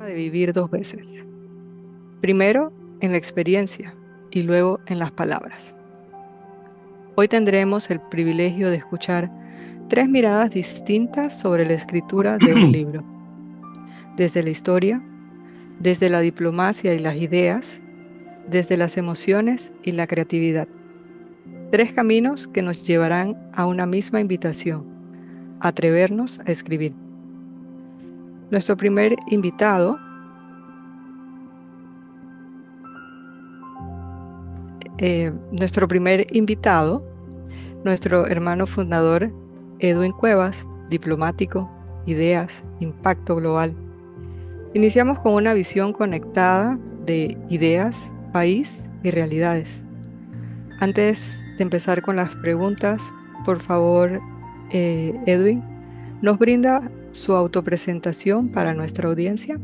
de vivir dos veces. Primero en la experiencia y luego en las palabras. Hoy tendremos el privilegio de escuchar tres miradas distintas sobre la escritura de un libro. Desde la historia, desde la diplomacia y las ideas, desde las emociones y la creatividad. Tres caminos que nos llevarán a una misma invitación: atrevernos a escribir. Nuestro primer invitado nuestro hermano fundador, Edwin Cuevas, diplomático, ideas, impacto global. Iniciamos con una visión conectada de ideas, país y realidades. Antes de empezar con las preguntas, por favor, Edwin, ¿nos brinda su autopresentación para nuestra audiencia?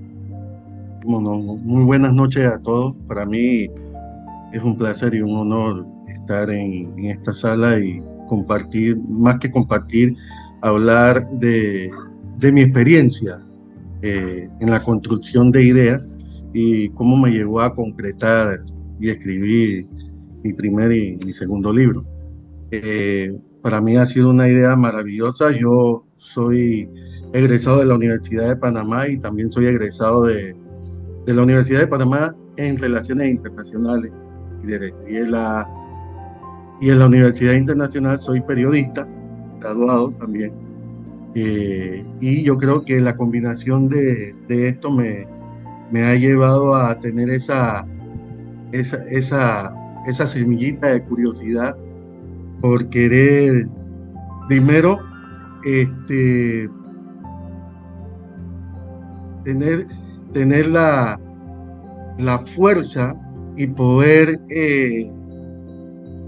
Bueno, muy buenas noches a todos. Para mí es un placer y un honor estar en esta sala y compartir, más que compartir, hablar de mi experiencia en la construcción de ideas y cómo me llevó a concretar y escribir mi primer y mi segundo libro. Para mí ha sido una idea maravillosa. Yo soy egresado de la Universidad de Panamá y también soy egresado de la Universidad de Panamá en Relaciones Internacionales y Derecho. Y en la Universidad Internacional soy periodista, graduado también. Y yo creo que la combinación de esto me ha llevado a tener esa semillita de curiosidad por querer, primero, tener, tener la fuerza y poder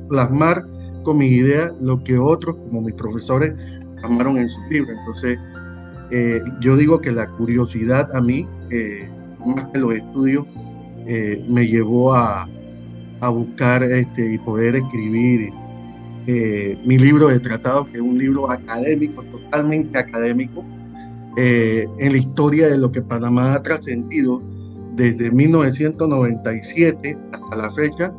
plasmar con mis ideas lo que otros, como mis profesores, plasmaron en sus libros. Entonces, yo digo que la curiosidad a mí, más que los estudios, me llevó a buscar y poder escribir mi libro de tratados, que es un libro académico, totalmente académico, en la historia de lo que Panamá ha trascendido desde 1997 hasta la fecha,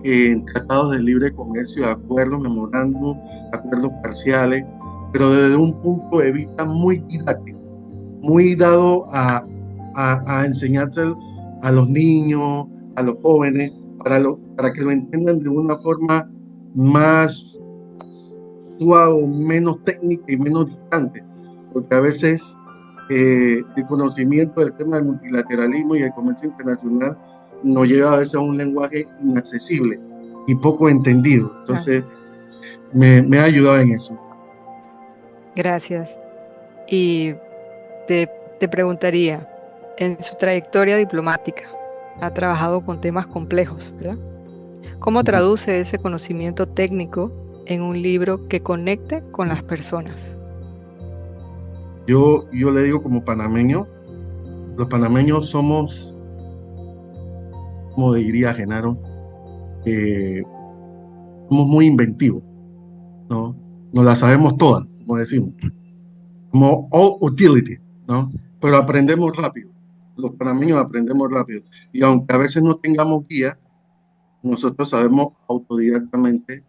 en tratados de libre comercio, acuerdos, memorándum, acuerdos parciales, pero desde un punto de vista muy didáctico, muy dado a enseñárselo a los niños, a los jóvenes, para que lo entiendan de una forma más suave, menos técnica y menos distante, porque a veces el conocimiento del tema del multilateralismo y el comercio internacional nos lleva a veces a un lenguaje inaccesible y poco entendido. Entonces, me ha ayudado en eso. Gracias. Y te preguntaría, en su trayectoria diplomática, ha trabajado con temas complejos, ¿verdad? ¿Cómo traduce ese conocimiento técnico en un libro que conecte con las personas? Yo le digo, como panameño, los panameños somos, como diría Genaro, somos muy inventivos, ¿no? Nos la sabemos todas, como decimos, como all utility, ¿no? Pero aprendemos rápido. Los panameños aprendemos rápido. Y aunque a veces no tengamos guía, nosotros sabemos autodidactamente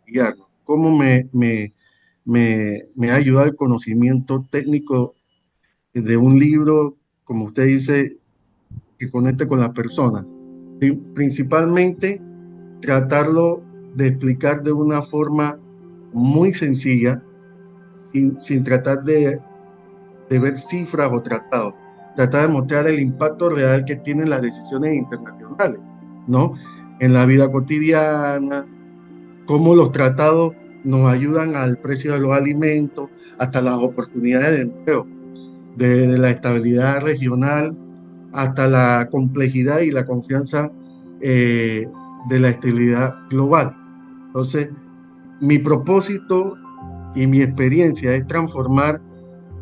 guiarnos. ¿Cómo me ha ayudado el conocimiento técnico de un libro, como usted dice, que conecte con las personas? Y principalmente tratarlo de explicar de una forma muy sencilla, sin tratar de ver cifras o tratados. Tratar de mostrar el impacto real que tienen las decisiones internacionales, ¿no? En la vida cotidiana, cómo los tratados nos ayudan al precio de los alimentos, hasta las oportunidades de empleo, de la estabilidad regional hasta la complejidad y la confianza de la estabilidad global. Entonces, mi propósito y mi experiencia es transformar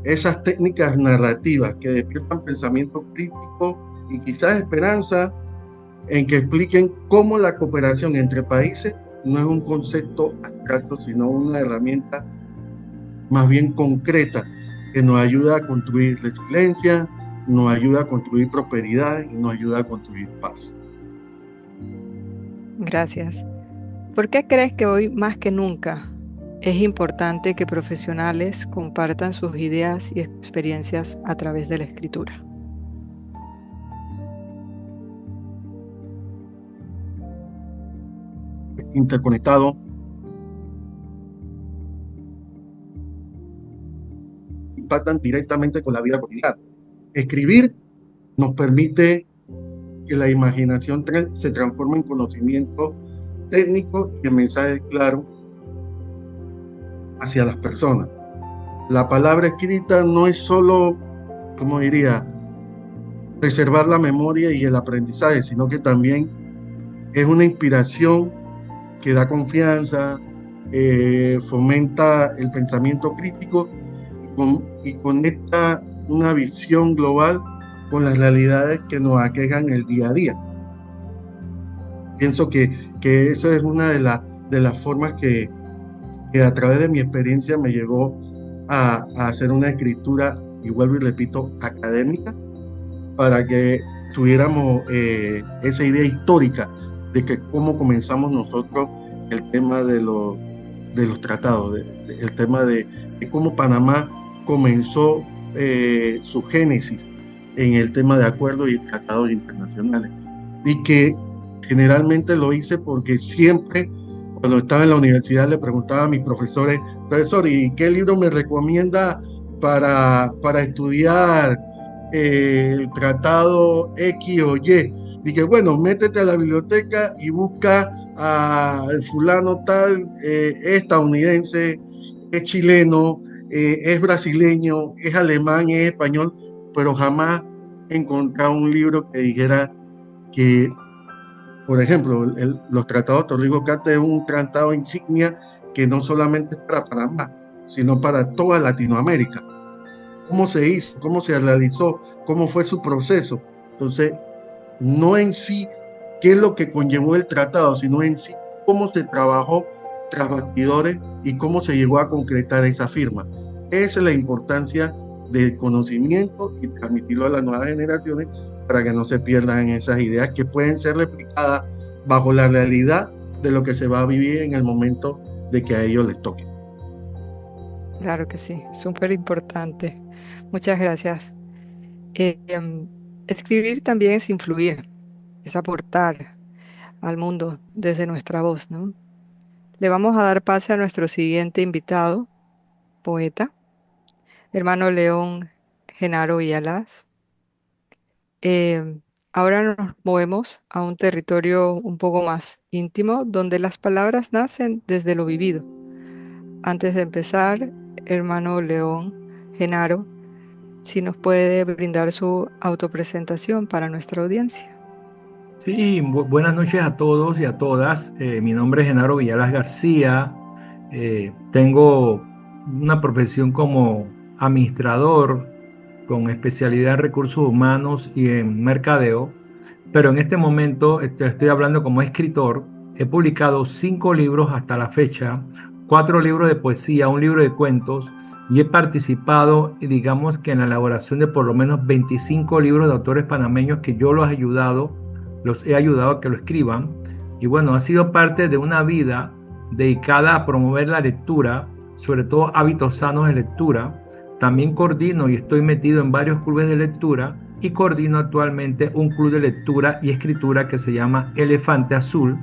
esas técnicas narrativas que despiertan pensamiento crítico y quizás esperanza, en que expliquen cómo la cooperación entre países no es un concepto abstracto, sino una herramienta más bien concreta que nos ayuda a construir resiliencia, nos ayuda a construir prosperidad y nos ayuda a construir paz. Gracias. ¿Por qué crees que hoy más que nunca es importante que profesionales compartan sus ideas y experiencias a través de la escritura? Interconectado, impactan directamente con la vida cotidiana. Escribir nos permite que la imaginación se transforme en conocimiento técnico y en mensajes claros hacia las personas. La palabra escrita no es solo, como diría, preservar la memoria y el aprendizaje, sino que también es una inspiración que da confianza, fomenta el pensamiento crítico y conecta una visión global con las realidades que nos aquejan el día a día. Pienso que eso es una de las formas que a través de mi experiencia me llevó a hacer una escritura, y vuelvo y repito, académica, para que tuviéramos esa idea histórica de que cómo comenzamos nosotros el tema de los tratados, el tema de cómo Panamá comenzó su génesis en el tema de acuerdos y tratados internacionales. Y que generalmente lo hice porque siempre, cuando estaba en la universidad, le preguntaba a mis profesores, profesor, ¿y qué libro me recomienda para estudiar el tratado X o Y? Dije, bueno, métete a la biblioteca y busca al fulano tal, es estadounidense, es chileno, es brasileño, es alemán, es español, pero jamás he encontrado un libro que dijera que, por ejemplo, los tratados Torrijos-Cartes es un tratado insignia que no solamente es para Panamá, sino para toda Latinoamérica. ¿Cómo se hizo? ¿Cómo se realizó? ¿Cómo fue su proceso? Entonces, no en sí qué es lo que conllevó el tratado, sino en sí cómo se trabajó tras bastidores y cómo se llegó a concretar esa firma. Esa es la importancia del conocimiento y transmitirlo a las nuevas generaciones para que no se pierdan esas ideas que pueden ser replicadas bajo la realidad de lo que se va a vivir en el momento de que a ellos les toque. Claro que sí, súper importante. Muchas gracias. Escribir también es influir, es aportar al mundo desde nuestra voz, ¿no? Le vamos a dar pase a nuestro siguiente invitado, poeta, hermano León Genaro Villalaz. Ahora nos movemos a un territorio un poco más íntimo, donde las palabras nacen desde lo vivido. Antes de empezar, hermano León Genaro, si nos puede brindar su autopresentación para nuestra audiencia. Sí, buenas noches a todos y a todas. Mi nombre es Genaro Villalaz García. Tengo una profesión como administrador con especialidad en recursos humanos y en mercadeo, pero en este momento estoy hablando como escritor. He publicado 5 libros hasta la fecha, 4 libros de poesía, un libro de cuentos, y he participado, digamos que en la elaboración de por lo menos 25 libros de autores panameños que yo los he ayudado a que lo escriban. Y bueno, ha sido parte de una vida dedicada a promover la lectura, sobre todo hábitos sanos de lectura. También coordino y estoy metido en varios clubes de lectura y coordino actualmente un club de lectura y escritura que se llama Elefante Azul,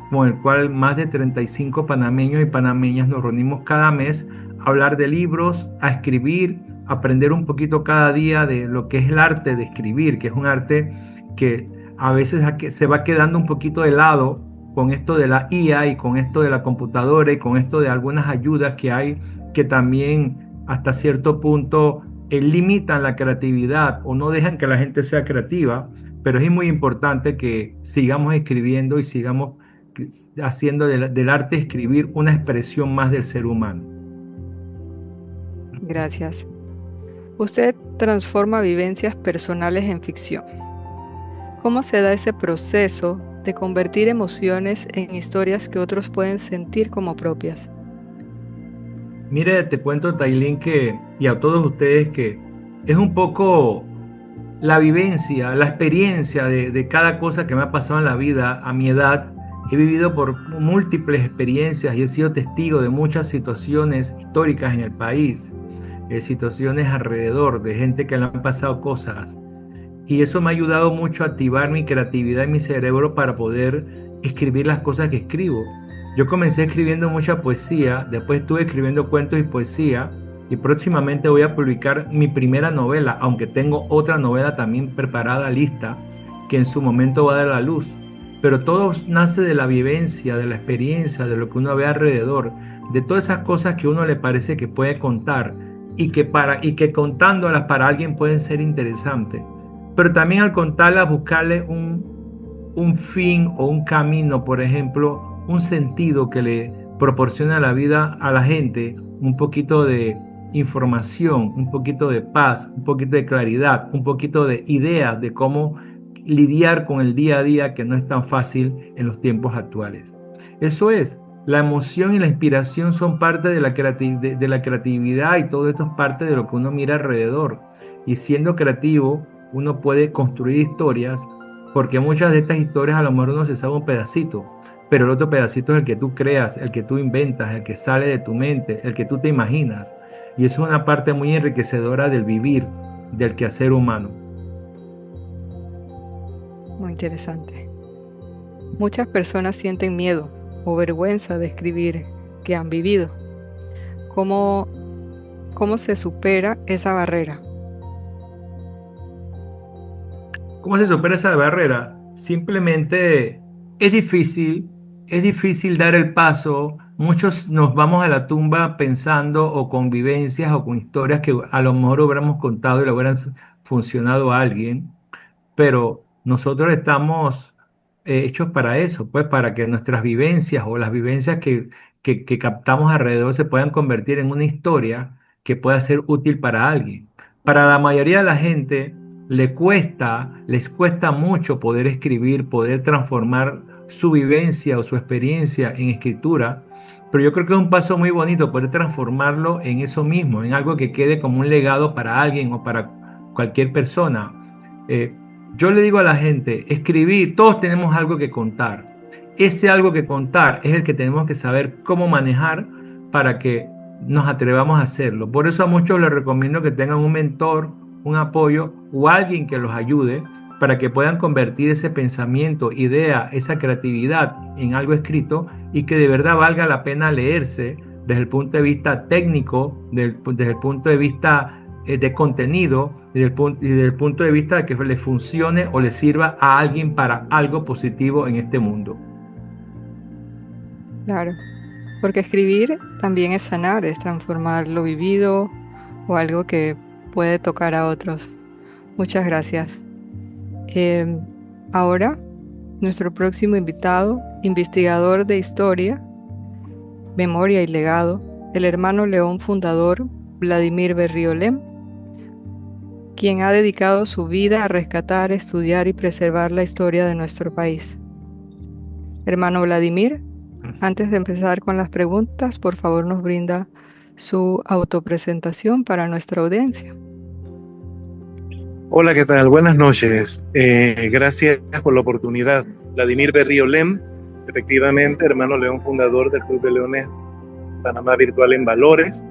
con el cual más de 35 panameños y panameñas nos reunimos cada mes a hablar de libros, a escribir, a aprender un poquito cada día de lo que es el arte de escribir, que es un arte que a veces se va quedando un poquito de lado con esto de la IA y con esto de la computadora y con esto de algunas ayudas que hay que también hasta cierto punto limitan la creatividad o no dejan que la gente sea creativa, pero es muy importante que sigamos escribiendo y sigamos haciendo del arte escribir una expresión más del ser humano. Gracias. Usted transforma vivencias personales en ficción. ¿Cómo se da ese proceso de convertir emociones en historias que otros pueden sentir como propias? Mire, te cuento, Tailín, y a todos ustedes que es un poco la vivencia, la experiencia de cada cosa que me ha pasado en la vida a mi edad. He vivido por múltiples experiencias y he sido testigo de muchas situaciones históricas en el país, situaciones alrededor de gente que le han pasado cosas. Y eso me ha ayudado mucho a activar mi creatividad y mi cerebro para poder escribir las cosas que escribo. Yo comencé escribiendo mucha poesía, después estuve escribiendo cuentos y poesía, y próximamente voy a publicar mi primera novela, aunque tengo otra novela también preparada, lista, que en su momento va a dar a la luz. Pero todo nace de la vivencia, de la experiencia, de lo que uno ve alrededor, de todas esas cosas que uno le parece que puede contar y que contándolas para alguien pueden ser interesantes. Pero también al contarlas, buscarle un fin o un camino, por ejemplo, un sentido que le proporciona a la vida a la gente, un poquito de información, un poquito de paz, un poquito de claridad, un poquito de ideas de cómo lidiar con el día a día que no es tan fácil en los tiempos actuales. Eso es, la emoción y la inspiración son parte de de la creatividad, y todo esto es parte de lo que uno mira alrededor. Y siendo creativo, uno puede construir historias, porque muchas de estas historias a lo mejor uno se sabe un pedacito, pero el otro pedacito es el que tú creas, el que tú inventas, el que sale de tu mente, el que tú te imaginas. Y eso es una parte muy enriquecedora del vivir, del quehacer humano. Muy interesante. Muchas personas sienten miedo o vergüenza de escribir que han vivido. ¿Cómo se supera esa barrera? ¿Cómo se supera esa barrera? Simplemente es difícil dar el paso. Muchos nos vamos a la tumba pensando o con vivencias o con historias que a lo mejor hubiéramos contado y le hubieran funcionado a alguien, pero nosotros estamos hechos para eso, pues para que nuestras vivencias o las vivencias que captamos alrededor se puedan convertir en una historia que pueda ser útil para alguien. Para la mayoría de la gente les cuesta mucho poder escribir, poder transformar su vivencia o su experiencia en escritura, pero yo creo que es un paso muy bonito poder transformarlo en eso mismo, en algo que quede como un legado para alguien o para cualquier persona. Eh, yo le digo a la gente, escribir, todos tenemos algo que contar. Ese algo que contar es el que tenemos que saber cómo manejar para que nos atrevamos a hacerlo. Por eso a muchos les recomiendo que tengan un mentor, un apoyo o alguien que los ayude para que puedan convertir ese pensamiento, idea, esa creatividad en algo escrito y que de verdad valga la pena leerse desde el punto de vista técnico, desde el punto de vista de contenido y desde el punto de vista de que le funcione o le sirva a alguien para algo positivo en este mundo. Claro, porque escribir también es sanar, es transformar lo vivido o algo que puede tocar a otros. Muchas gracias. Ahora, nuestro próximo invitado, investigador de historia, memoria y legado, el hermano León fundador Vladimir Berrío Lem, quien ha dedicado su vida a rescatar, estudiar y preservar la historia de nuestro país. Hermano Vladimir, antes de empezar con las preguntas, por favor nos brinda su autopresentación para nuestra audiencia. Hola, ¿qué tal? Buenas noches. Gracias por la oportunidad. Vladimir Berrío Lem, efectivamente, hermano León, fundador del Club de Leones Panamá Virtual en Valores.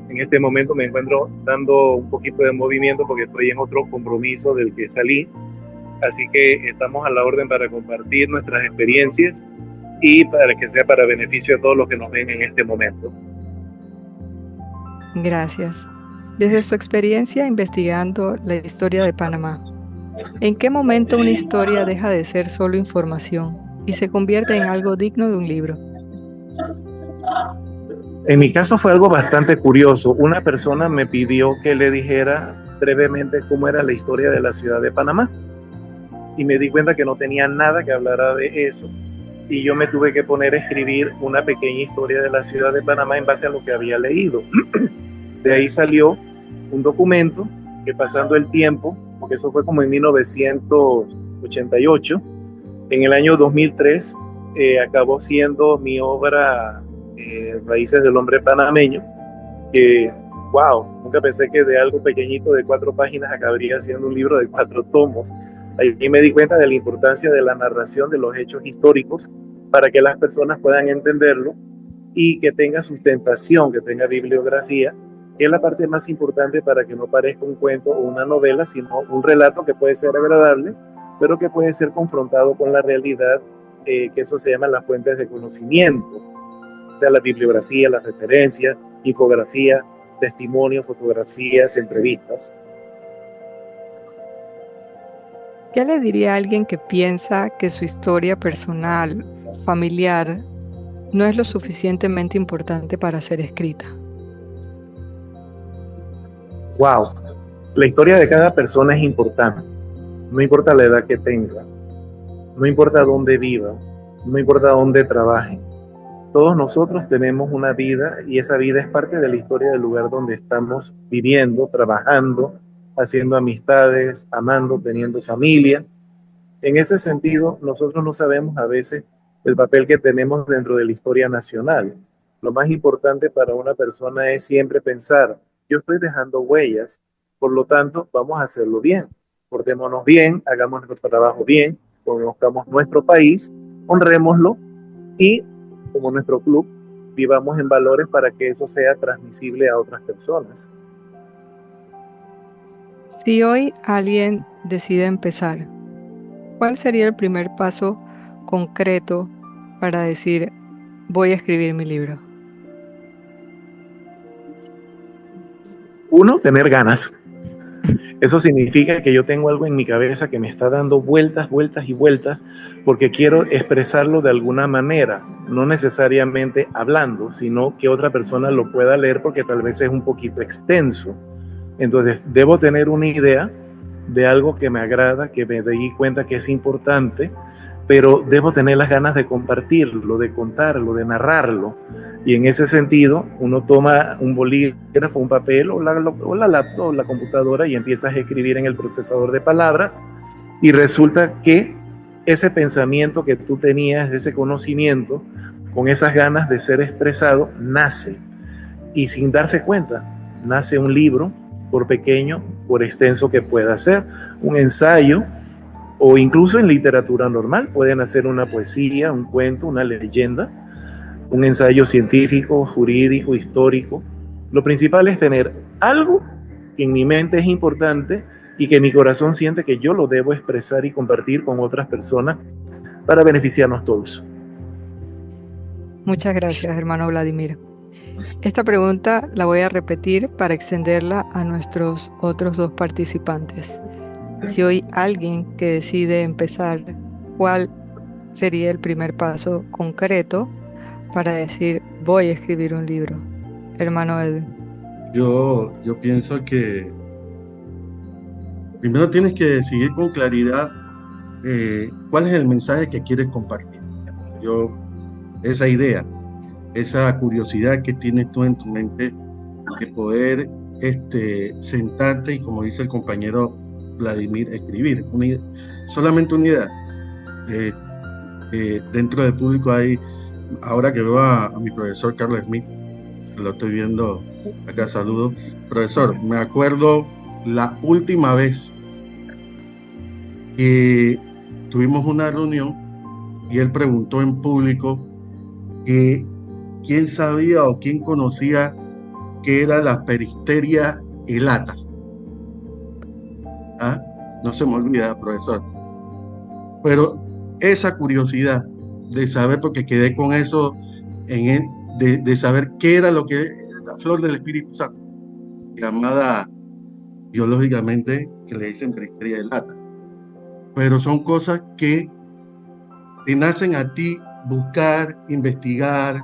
En este momento me encuentro dando un poquito de movimiento porque estoy en otro compromiso del que salí. Así que estamos a la orden para compartir nuestras experiencias y para que sea para beneficio de todos los que nos ven en este momento. Gracias. Desde su experiencia investigando la historia de Panamá, ¿en qué momento una historia deja de ser solo información y se convierte en algo digno de un libro? En mi caso fue algo bastante curioso. Una persona me pidió que le dijera brevemente cómo era la historia de la ciudad de Panamá y me di cuenta que no tenía nada que hablara de eso y yo me tuve que poner a escribir una pequeña historia de la ciudad de Panamá en base a lo que había leído. De ahí salió un documento que, pasando el tiempo, porque eso fue como en 1988, en el año 2003 acabó siendo mi obra Raíces del Hombre Panameño, que wow, nunca pensé que de algo pequeñito de 4 páginas acabaría siendo un libro de 4 tomos. Ahí me di cuenta de la importancia de la narración de los hechos históricos para que las personas puedan entenderlo y que tenga sustentación, que tenga bibliografía, que es la parte más importante para que no parezca un cuento o una novela, sino un relato que puede ser agradable, pero que puede ser confrontado con la realidad, que eso se llama las fuentes de conocimiento, o sea, la bibliografía, las referencias, infografía, testimonio, fotografías, entrevistas. ¿Qué le diría a alguien que piensa que su historia personal, familiar, no es lo suficientemente importante para ser escrita? Wow, la historia de cada persona es importante, no importa la edad que tenga, no importa dónde viva, no importa dónde trabaje. Todos nosotros tenemos una vida y esa vida es parte de la historia del lugar donde estamos viviendo, trabajando, haciendo amistades, amando, teniendo familia. En ese sentido, nosotros no sabemos a veces el papel que tenemos dentro de la historia nacional. Lo más importante para una persona es siempre pensar, yo estoy dejando huellas, por lo tanto, vamos a hacerlo bien. Portémonos bien, hagamos nuestro trabajo bien, conozcamos nuestro país, honrémoslo y, como nuestro club, vivamos en valores para que eso sea transmisible a otras personas. Si hoy alguien decide empezar, ¿cuál sería el primer paso concreto para decir, voy a escribir mi libro? 1, tener ganas. Eso significa que yo tengo algo en mi cabeza que me está dando vueltas, vueltas y vueltas, porque quiero expresarlo de alguna manera, no necesariamente hablando, sino que otra persona lo pueda leer porque tal vez es un poquito extenso. Entonces, debo tener una idea de algo que me agrada, que me di cuenta que es importante, pero debo tener las ganas de compartirlo, de contarlo, de narrarlo. Y en ese sentido, uno toma un bolígrafo, un papel o la laptop o la computadora y empiezas a escribir en el procesador de palabras y resulta que ese pensamiento que tú tenías, ese conocimiento, con esas ganas de ser expresado, nace. Y sin darse cuenta, nace un libro, por pequeño, por extenso que pueda ser, un ensayo, o incluso en literatura normal pueden hacer una poesía, un cuento, una leyenda, un ensayo científico, jurídico, histórico. Lo principal es tener algo que en mi mente es importante y que mi corazón siente que yo lo debo expresar y compartir con otras personas para beneficiarnos todos. Muchas gracias, hermano Vladimir. Esta pregunta la voy a repetir para extenderla a nuestros otros 2 participantes. Si hoy alguien que decide empezar, ¿cuál sería el primer paso concreto para decir, voy a escribir un libro? Hermano Edwin. Yo pienso que primero tienes que decidir con claridad cuál es el mensaje que quieres compartir. Esa idea, esa curiosidad que tienes tú en tu mente de poder sentarte y, como dice el compañero Vladimir, escribir solamente una idea. Dentro del público hay, ahora que veo a mi profesor Carlos Smith, lo estoy viendo acá, saludo. Profesor, me acuerdo la última vez que tuvimos una reunión y él preguntó en público que quién sabía o quién conocía qué era la peristeria helata. No se me olvida, profesor. Pero esa curiosidad de saber, porque quedé con eso en él, de saber qué era lo que la flor del Espíritu Santo, llamada biológicamente, que le dicen peristeria helata. Pero son cosas que te nacen a ti buscar, investigar,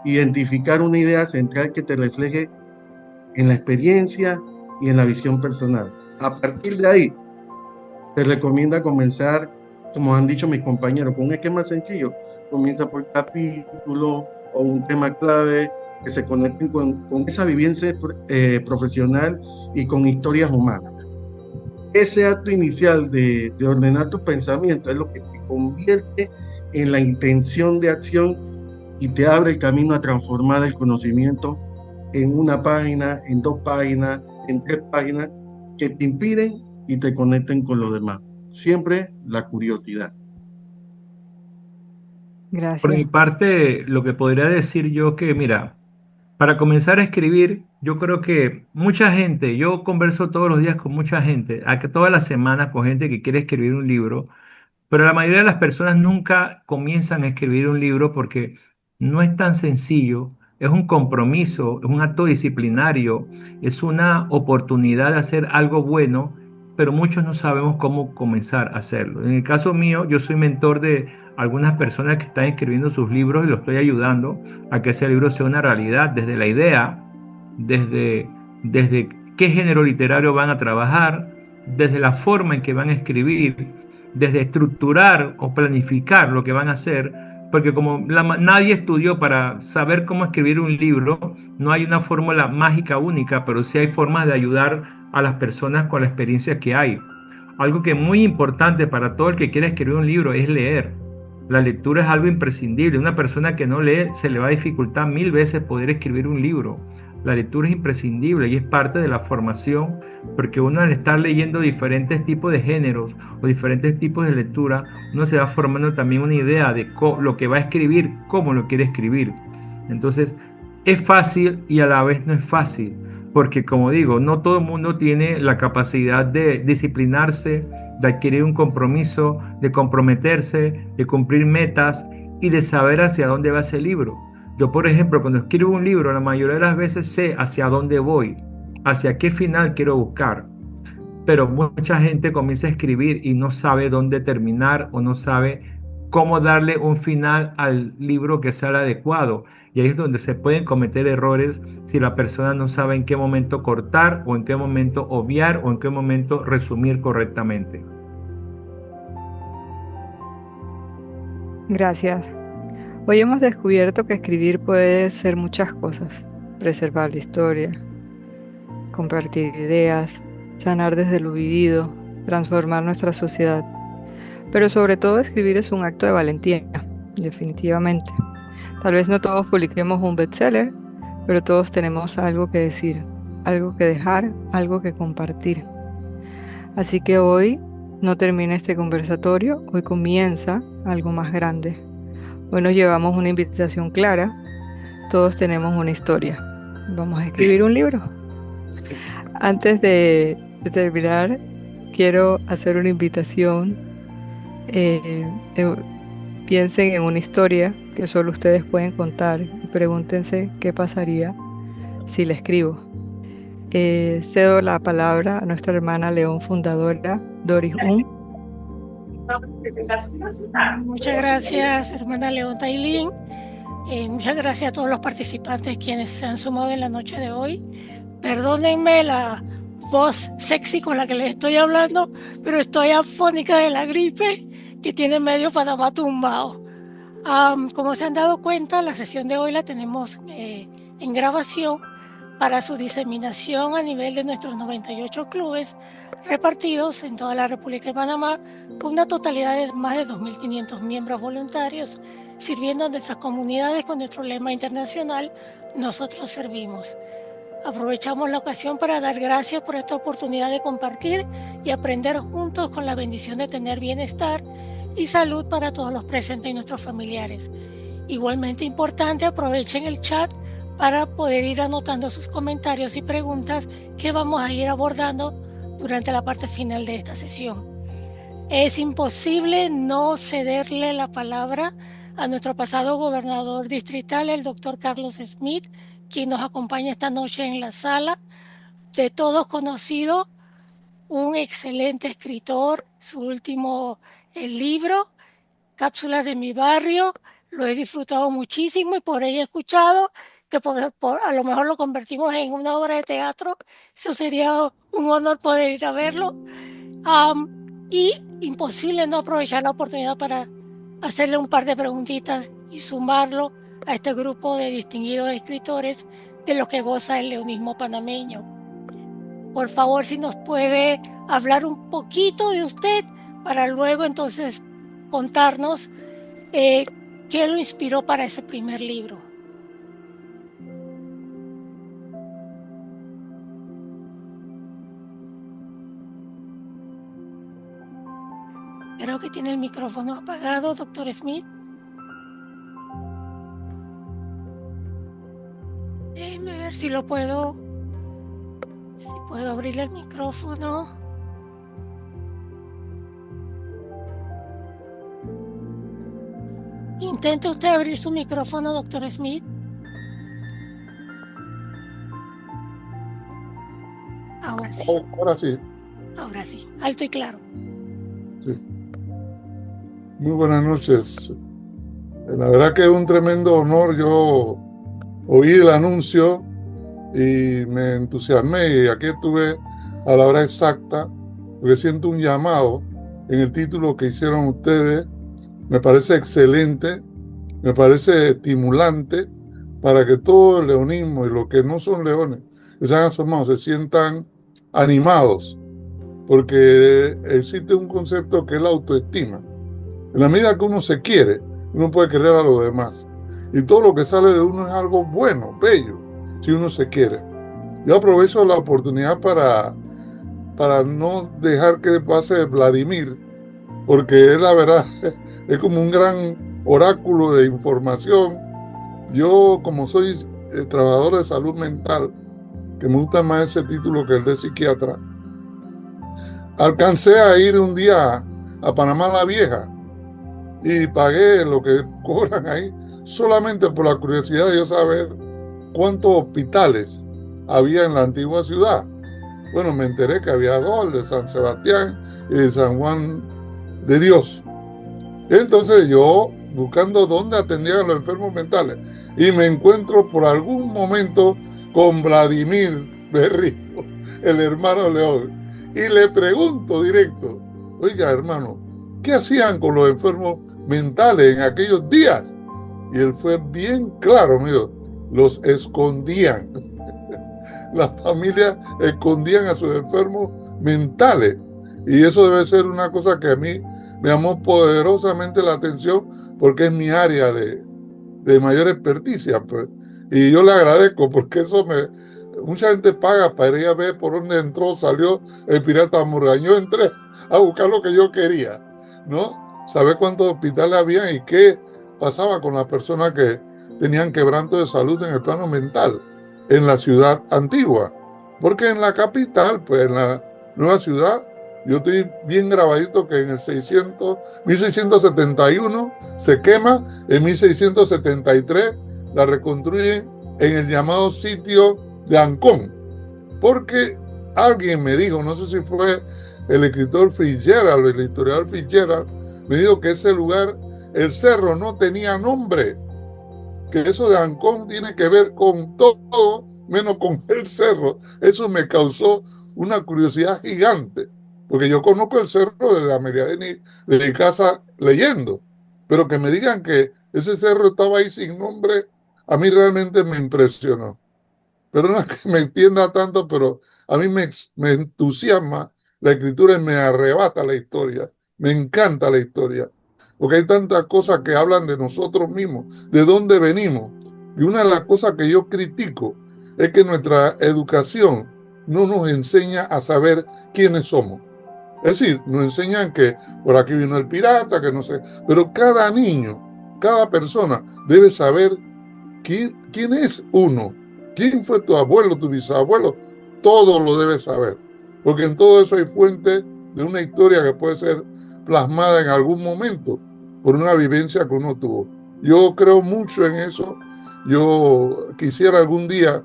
identificar una idea central que te refleje en la experiencia y en la visión personal. A partir de ahí, te recomienda comenzar, como han dicho mis compañeros, con un esquema sencillo. Comienza por capítulo o un tema clave que se conecten con esa vivencia profesional y con historias humanas. Ese acto inicial de ordenar tus pensamientos es lo que te convierte en la intención de acción y te abre el camino a transformar el conocimiento en una página, en 2 páginas, en 3 páginas, que te impiden y te conecten con los demás. Siempre la curiosidad. Por mi Gracias. parte, lo que podría decir yo que, mira, para comenzar a escribir, yo creo que mucha gente, yo converso todos los días con mucha gente, a que todas las semanas con gente que quiere escribir un libro. Pero la mayoría de las personas nunca comienzan a escribir un libro porque no es tan sencillo, es un compromiso, es un acto disciplinario, es una oportunidad de hacer algo bueno, pero muchos no sabemos cómo comenzar a hacerlo. En el caso mío, yo soy mentor de algunas personas que están escribiendo sus libros y los estoy ayudando a que ese libro sea una realidad, desde la idea, desde qué género literario van a trabajar, desde la forma en que van a escribir, desde estructurar o planificar lo que van a hacer, porque como nadie estudió para saber cómo escribir un libro, no hay una fórmula mágica única, pero sí hay formas de ayudar a las personas con la experiencia que hay. Algo que es muy importante para todo el que quiere escribir un libro es leer. La lectura es algo imprescindible. Una persona que no lee se le va a dificultar 1000 veces poder escribir un libro. La lectura es imprescindible y es parte de la formación, porque uno al estar leyendo diferentes tipos de géneros o diferentes tipos de lectura, uno se va formando también una idea de lo que va a escribir, cómo lo quiere escribir. Entonces, es fácil y a la vez no es fácil, porque como digo, no todo el mundo tiene la capacidad de disciplinarse, de adquirir un compromiso, de comprometerse, de cumplir metas y de saber hacia dónde va ese libro. Yo, por ejemplo, cuando escribo un libro, la mayoría de las veces sé hacia dónde voy, hacia qué final quiero buscar. Pero mucha gente comienza a escribir y no sabe dónde terminar o no sabe cómo darle un final al libro que sea el adecuado. Y ahí es donde se pueden cometer errores si la persona no sabe en qué momento cortar o en qué momento obviar o en qué momento resumir correctamente. Gracias. Hoy hemos descubierto que escribir puede ser muchas cosas. Preservar la historia, compartir ideas, sanar desde lo vivido, transformar nuestra sociedad. Pero sobre todo escribir es un acto de valentía, definitivamente. Tal vez no todos publiquemos un bestseller, pero todos tenemos algo que decir, algo que dejar, algo que compartir. Así que hoy no termina este conversatorio, hoy comienza algo más grande. Hoy nos llevamos una invitación clara, todos tenemos una historia. Vamos a escribir un libro. Antes de terminar, quiero hacer una invitación. Piensen en una historia que solo ustedes pueden contar y pregúntense qué pasaría si la escribo. Cedo la palabra a nuestra hermana León fundadora, Doris Un. Muchas gracias, hermana León Tailín. Muchas gracias a todos los participantes quienes se han sumado en la noche de hoy. Perdónenme la voz sexy con la que les estoy hablando, pero estoy afónica de la gripe que tiene medio Panamá tumbado. Como se han dado cuenta, la sesión de hoy la tenemos en grabación para su diseminación a nivel de nuestros 98 clubes repartidos en toda la República de Panamá, con una totalidad de más de 2.500 miembros voluntarios, sirviendo a nuestras comunidades con nuestro lema internacional, Nosotros Servimos. Aprovechamos la ocasión para dar gracias por esta oportunidad de compartir y aprender juntos con la bendición de tener bienestar y salud para todos los presentes y nuestros familiares. Igualmente importante, aprovechen el chat para poder ir anotando sus comentarios y preguntas que vamos a ir abordando durante la parte final de esta sesión. Es imposible no cederle la palabra a nuestro pasado gobernador distrital, el doctor Carlos Smith, quien nos acompaña esta noche en la sala, de todos conocido, un excelente escritor. Su último libro, Cápsulas de mi barrio, lo he disfrutado muchísimo y por ello he escuchado que a lo mejor lo convertimos en una obra de teatro. Eso sería un honor poder ir a verlo. Y imposible no aprovechar la oportunidad para hacerle un par de preguntitas y sumarlo a este grupo de distinguidos escritores de los que goza el leonismo panameño. Por favor, si nos puede hablar un poquito de usted para luego entonces contarnos qué lo inspiró para ese primer libro. Creo que tiene el micrófono apagado, doctor Smith. Déjeme ver si puedo abrirle el micrófono. Intente usted abrir su micrófono, doctor Smith. Ahora sí. Ahora sí. Ahora sí, alto y claro. Sí. Muy buenas noches. La verdad que es un tremendo honor. Yo oí el anuncio y me entusiasmé y aquí estuve a la hora exacta porque siento un llamado en el título que hicieron ustedes. Me parece excelente, me parece estimulante para que todo el leonismo y los que no son leones, que se han asomado, se sientan animados, porque existe un concepto que es la autoestima. En la medida que uno se quiere, uno puede querer a los demás. Y todo lo que sale de uno es algo bueno, bello, si uno se quiere. Yo aprovecho la oportunidad para no dejar que pase Vladimir, porque es la verdad, es como un gran oráculo de información. Yo, como soy trabajador de salud mental, que me gusta más ese título que el de psiquiatra, alcancé a ir un día a Panamá la Vieja y pagué lo que cobran ahí solamente por la curiosidad de yo saber cuántos hospitales había en la antigua ciudad. Bueno, me enteré que había dos, el de San Sebastián y de San Juan de Dios. Entonces yo buscando dónde atendían a los enfermos mentales y me encuentro por algún momento con Vladimir Berrío, el hermano León, y le pregunto directo: oiga, hermano, ¿qué hacían con los enfermos mentales en aquellos días? Y él fue bien claro, me dijo: los escondían. Las familias escondían a sus enfermos mentales, y eso debe ser una cosa que a mí me llamó poderosamente la atención porque es mi área de mayor experticia, pues. Y yo le agradezco porque mucha gente paga para ir a ver por dónde entró, salió el pirata Morgan. Yo entré a buscar lo que yo quería, ¿no? Saber cuántos hospitales había y qué pasaba con las personas que tenían quebranto de salud en el plano mental en la ciudad antigua. Porque en la capital, pues en la nueva ciudad, yo estoy bien grabadito que en el 1671 se quema, en 1673 la reconstruyen en el llamado sitio de Ancón. Porque alguien me dijo, no sé si fue el escritor Fitzgerald o el historiador Fitzgerald, me dijo que ese lugar, el cerro no tenía nombre, que eso de Ancón tiene que ver con todo menos con el cerro. Eso me causó una curiosidad gigante, porque yo conozco el cerro desde la medianía de mi casa leyendo, pero que me digan que ese cerro estaba ahí sin nombre, a mí realmente me impresionó. Pero no es que me entienda tanto, pero a mí me entusiasma la escritura y me arrebata la historia, me encanta la historia, porque hay tantas cosas que hablan de nosotros mismos, de dónde venimos. Y una de las cosas que yo critico es que nuestra educación no nos enseña a saber quiénes somos. Es decir, nos enseñan que por aquí vino el pirata, que no sé, pero cada niño, cada persona debe saber quién es uno, quién fue tu abuelo, tu bisabuelo, todo lo debe saber, porque en todo eso hay fuente de una historia que puede ser plasmada en algún momento por una vivencia que uno tuvo. Yo creo mucho en eso. Yo quisiera algún día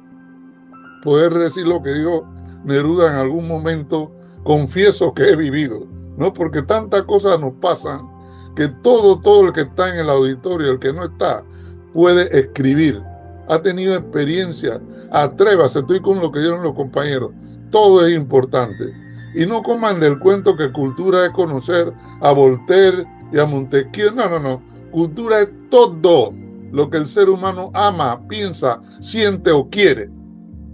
poder decir lo que dijo Neruda en algún momento: confieso que he vivido, ¿no? Porque tantas cosas nos pasan que todo el que está en el auditorio, el que no está, puede escribir. Ha tenido experiencia, atrévase, estoy con lo que dieron los compañeros. Todo es importante. Y no coman del cuento que cultura es conocer a Voltaire y a Montesquieu. No. Cultura es todo lo que el ser humano ama, piensa, siente o quiere.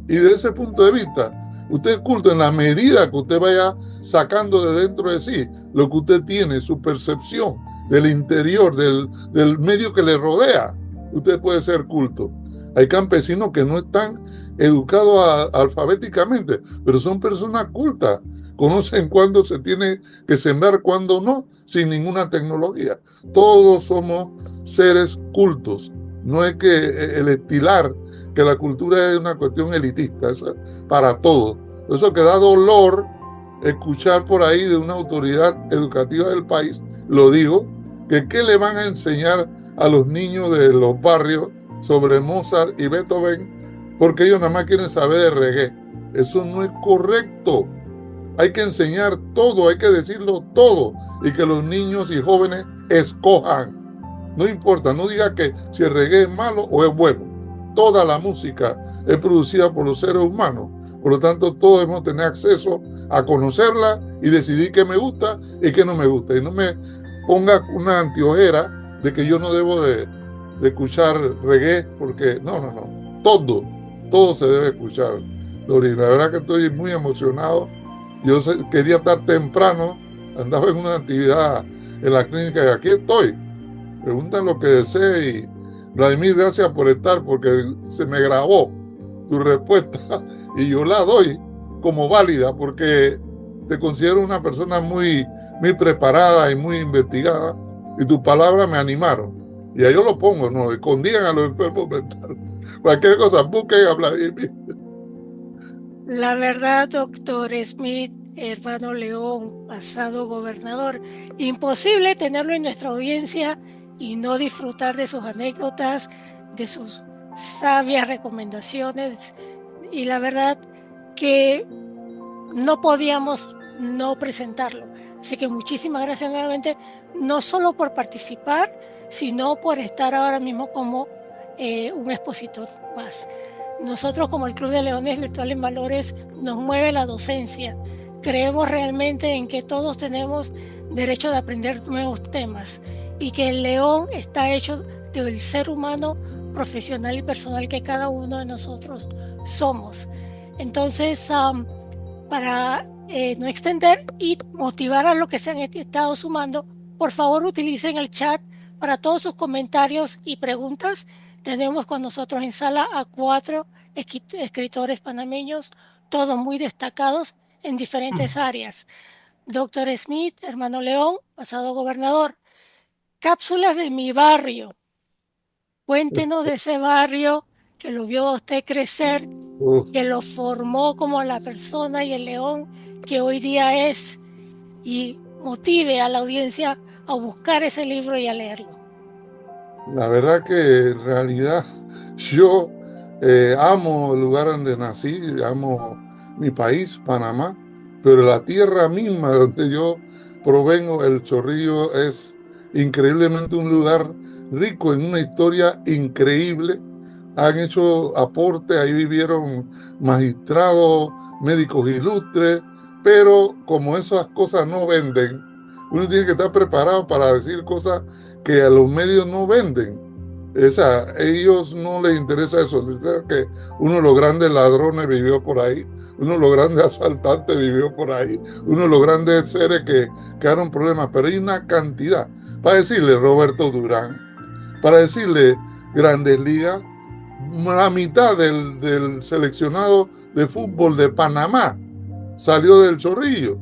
Y desde ese punto de vista, usted es culto en la medida que usted vaya sacando de dentro de sí lo que usted tiene, su percepción del interior, del medio que le rodea. Usted puede ser culto. Hay campesinos que no están educados alfabéticamente, pero son personas cultas, conocen cuándo se tiene que sembrar, cuándo no, sin ninguna tecnología. Todos somos seres cultos. No es que el estilar, que la cultura es una cuestión elitista, eso es para todos. Eso que da dolor escuchar por ahí de una autoridad educativa del país, lo digo, que qué le van a enseñar a los niños de los barrios sobre Mozart y Beethoven, porque ellos nada más quieren saber de reggae. Eso no es correcto. Hay que enseñar todo, hay que decirlo todo, y que los niños y jóvenes escojan. No importa, no diga que si el reggae es malo o es bueno. Toda la música es producida por los seres humanos. Por lo tanto, todos debemos tener acceso a conocerla y decidir qué me gusta y qué no me gusta. Y no me ponga una antiojera de que yo no debo de escuchar reggae, porque no. Todo se debe escuchar, Doris. La verdad que estoy muy emocionado. Yo quería estar temprano, andaba en una actividad en la clínica y aquí estoy. Preguntan lo que desee y Vladimir, gracias por estar, porque se me grabó tu respuesta y yo la doy como válida porque te considero una persona muy preparada y muy investigada y tus palabras me animaron. Y ahí yo lo pongo, no escondían a los enfermos mentales. Cualquier cosa, busquen a Vladimir. La verdad, doctor Smith, hermano León, pasado gobernador, imposible tenerlo en nuestra audiencia y no disfrutar de sus anécdotas, de sus sabias recomendaciones. Y la verdad que no podíamos no presentarlo. Así que muchísimas gracias nuevamente, no solo por participar, sino por estar ahora mismo como un expositor más. Nosotros como el Club de Leones Virtual en Valores nos mueve la docencia. Creemos realmente en que todos tenemos derecho de aprender nuevos temas y que el león está hecho del ser humano profesional y personal que cada uno de nosotros somos. Entonces, para no extender y motivar a los que se han estado sumando, por favor utilicen el chat para todos sus comentarios y preguntas. Tenemos con nosotros en sala a 4 escritores panameños, todos muy destacados en diferentes áreas. Doctor Smith, hermano León, pasado gobernador. Cápsulas de mi barrio. Cuéntenos de ese barrio que lo vio a usted crecer, que lo formó como la persona y el león que hoy día es, y motive a la audiencia a buscar ese libro y a leerlo. La verdad que en realidad yo amo el lugar donde nací, amo mi país, Panamá, pero la tierra misma donde yo provengo, El Chorrillo, es increíblemente un lugar rico en una historia increíble. Han hecho aporte, ahí vivieron magistrados, médicos ilustres, pero como esas cosas no venden, uno tiene que estar preparado para decir cosas que a los medios no venden. O sea, a ellos no les interesa eso, les interesa que uno de los grandes ladrones vivió por ahí, uno de los grandes asaltantes vivió por ahí, uno de los grandes seres que quedaron problemas, pero hay una cantidad. Para decirle Roberto Durán, para decirle Grandes Ligas, la mitad del seleccionado de fútbol de Panamá salió del Chorrillo.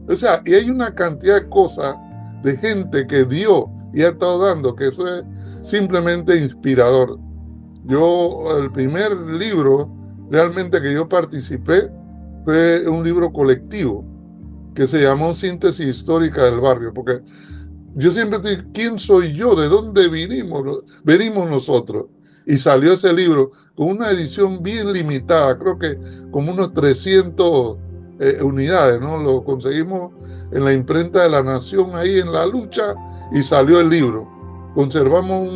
O sea, y hay una cantidad de cosas de gente que dio y ha estado dando, que eso es simplemente inspirador. Yo, el primer libro realmente que yo participé fue un libro colectivo que se llamó Síntesis Histórica del Barrio, porque yo siempre digo, ¿quién soy yo? ¿De dónde venimos nosotros? Y salió ese libro con una edición bien limitada, creo que como unos 300 unidades, ¿no? Lo conseguimos en la imprenta de La Nación ahí en la lucha y salió el libro. Conservamos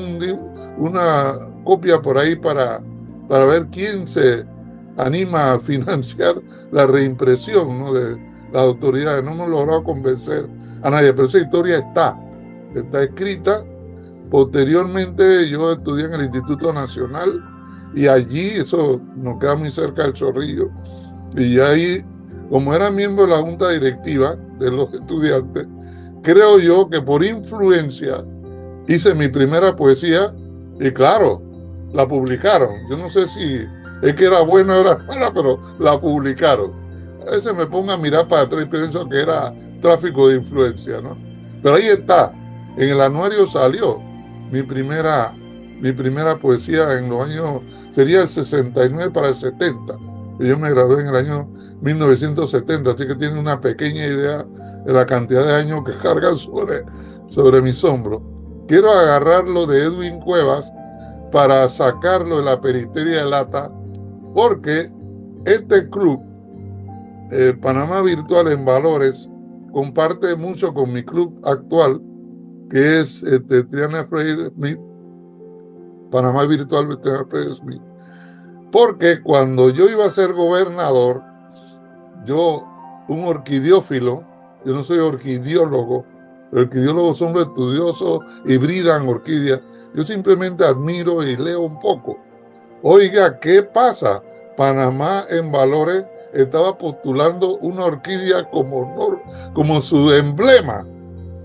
una copia por ahí para ver quién se anima a financiar la reimpresión, ¿no? De las autoridades. No hemos logrado convencer a nadie, pero esa historia está escrita. Posteriormente yo estudié en el Instituto Nacional y allí, eso nos queda muy cerca del Chorrillo, y ahí, como era miembro de la junta directiva de los estudiantes, creo yo que por influencia hice mi primera poesía y claro, la publicaron. Yo no sé si es que era buena o era mala, pero la publicaron. a veces me pongo a mirar para atrás y pienso que era tráfico de influencia, ¿no? Pero ahí está, en el anuario salió mi primera poesía en los años, sería el 69 para el 70. Y yo me gradué en el año 1970, así que tiene una pequeña idea de la cantidad de años que cargan sobre mis hombros. Quiero agarrarlo de Edwin Cuevas para sacarlo de la periferia de lata, porque este club, Panamá Virtual en Valores, comparte mucho con mi club actual, que es Triana Freire Smith, Panamá Virtual Triana Freire Smith, porque cuando yo iba a ser gobernador, yo, un orquidiófilo, yo no soy orquidiólogo, los orquidiólogos son los estudiosos y bridan orquídeas, yo simplemente admiro y leo un poco. Oiga, ¿qué pasa? Panamá en Valores estaba postulando una orquídea como su emblema,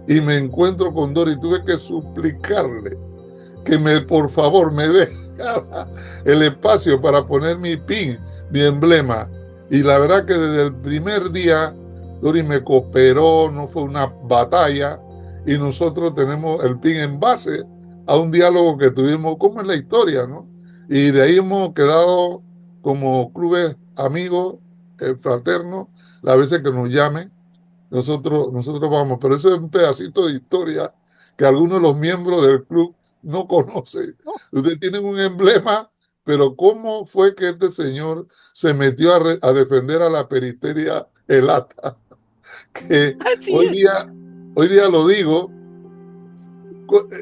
y me encuentro con Dori y tuve que suplicarle que por favor me dejara el espacio para poner mi pin, mi emblema. Y la verdad que desde el primer día Dori me cooperó, no fue una batalla, y nosotros tenemos el pin en base a un diálogo que tuvimos, como en la historia, ¿no? Y de ahí hemos quedado como clubes amigos, fraternos, las veces que nos llamen, nosotros vamos, pero eso es un pedacito de historia que algunos de los miembros del club no conocen. Ustedes tienen un emblema, pero ¿cómo fue que este señor se metió a defender a la periferia elata? Que hoy día lo digo,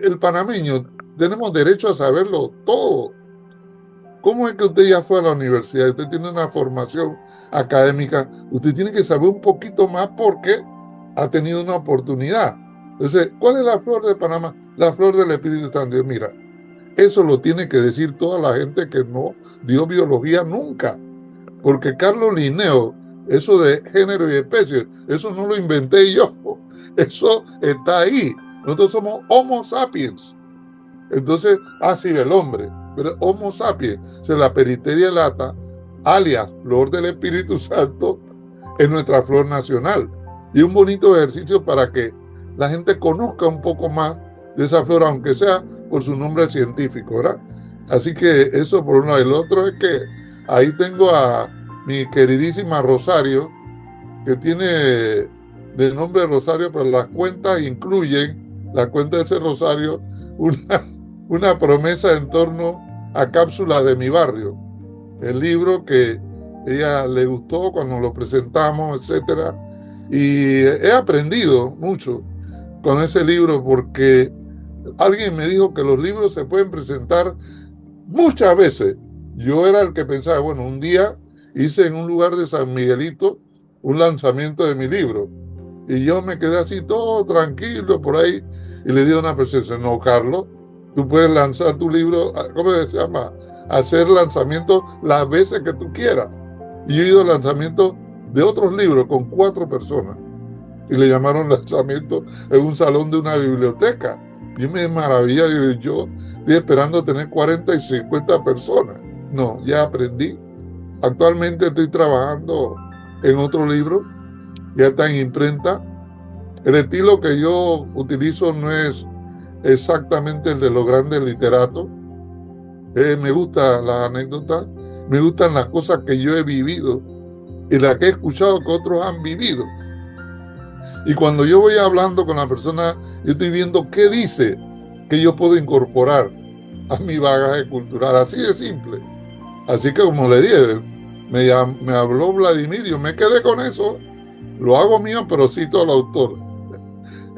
el panameño tenemos derecho a saberlo todo. ¿Cómo es que usted ya fue a la universidad? Usted tiene una formación académica. Usted tiene que saber un poquito más porque ha tenido una oportunidad. Entonces, ¿cuál es la flor de Panamá? La flor del Espíritu Santo. Mira, eso lo tiene que decir toda la gente que no dio biología nunca. Porque Carlos Linneo, eso de género y especie, eso no lo inventé yo. Eso está ahí. Nosotros somos Homo sapiens. Entonces, así el hombre. Pero Homo sapiens, o sea, la periferia lata, alias flor del Espíritu Santo, es nuestra flor nacional. Y un bonito ejercicio para que la gente conozca un poco más de esa flor, aunque sea por su nombre científico, ¿verdad? Así que eso por un lado. El otro es que ahí tengo a mi queridísima Rosario, que tiene de nombre Rosario, pero las cuentas incluyen, la cuenta de ese Rosario, una promesa en torno a Cápsulas de mi barrio, el libro que ella le gustó cuando lo presentamos, etcétera, y he aprendido mucho con ese libro, porque alguien me dijo que los libros se pueden presentar muchas veces. Yo era el que pensaba, bueno, un día hice en un lugar de San Miguelito un lanzamiento de mi libro, y yo me quedé así todo tranquilo por ahí, y le di a una persona, no, Carlos, tú puedes lanzar tu libro, ¿cómo se llama? Hacer lanzamientos las veces que tú quieras. Y yo he ido al lanzamiento de otros libros con 4 personas. Y le llamaron lanzamiento en un salón de una biblioteca. Y me maravilla, yo estoy esperando tener 40 y 50 personas. No, ya aprendí. Actualmente estoy trabajando en otro libro, ya está en imprenta. El estilo que yo utilizo no es exactamente el de los grandes literatos. Me gustan las anécdotas, me gustan las cosas que yo he vivido y las que he escuchado que otros han vivido. Y cuando yo voy hablando con la persona, yo estoy viendo qué dice que yo puedo incorporar a mi bagaje cultural, así de simple. Así que como le dije, me habló Vladimir, yo me quedé con eso, lo hago mío, pero cito al autor.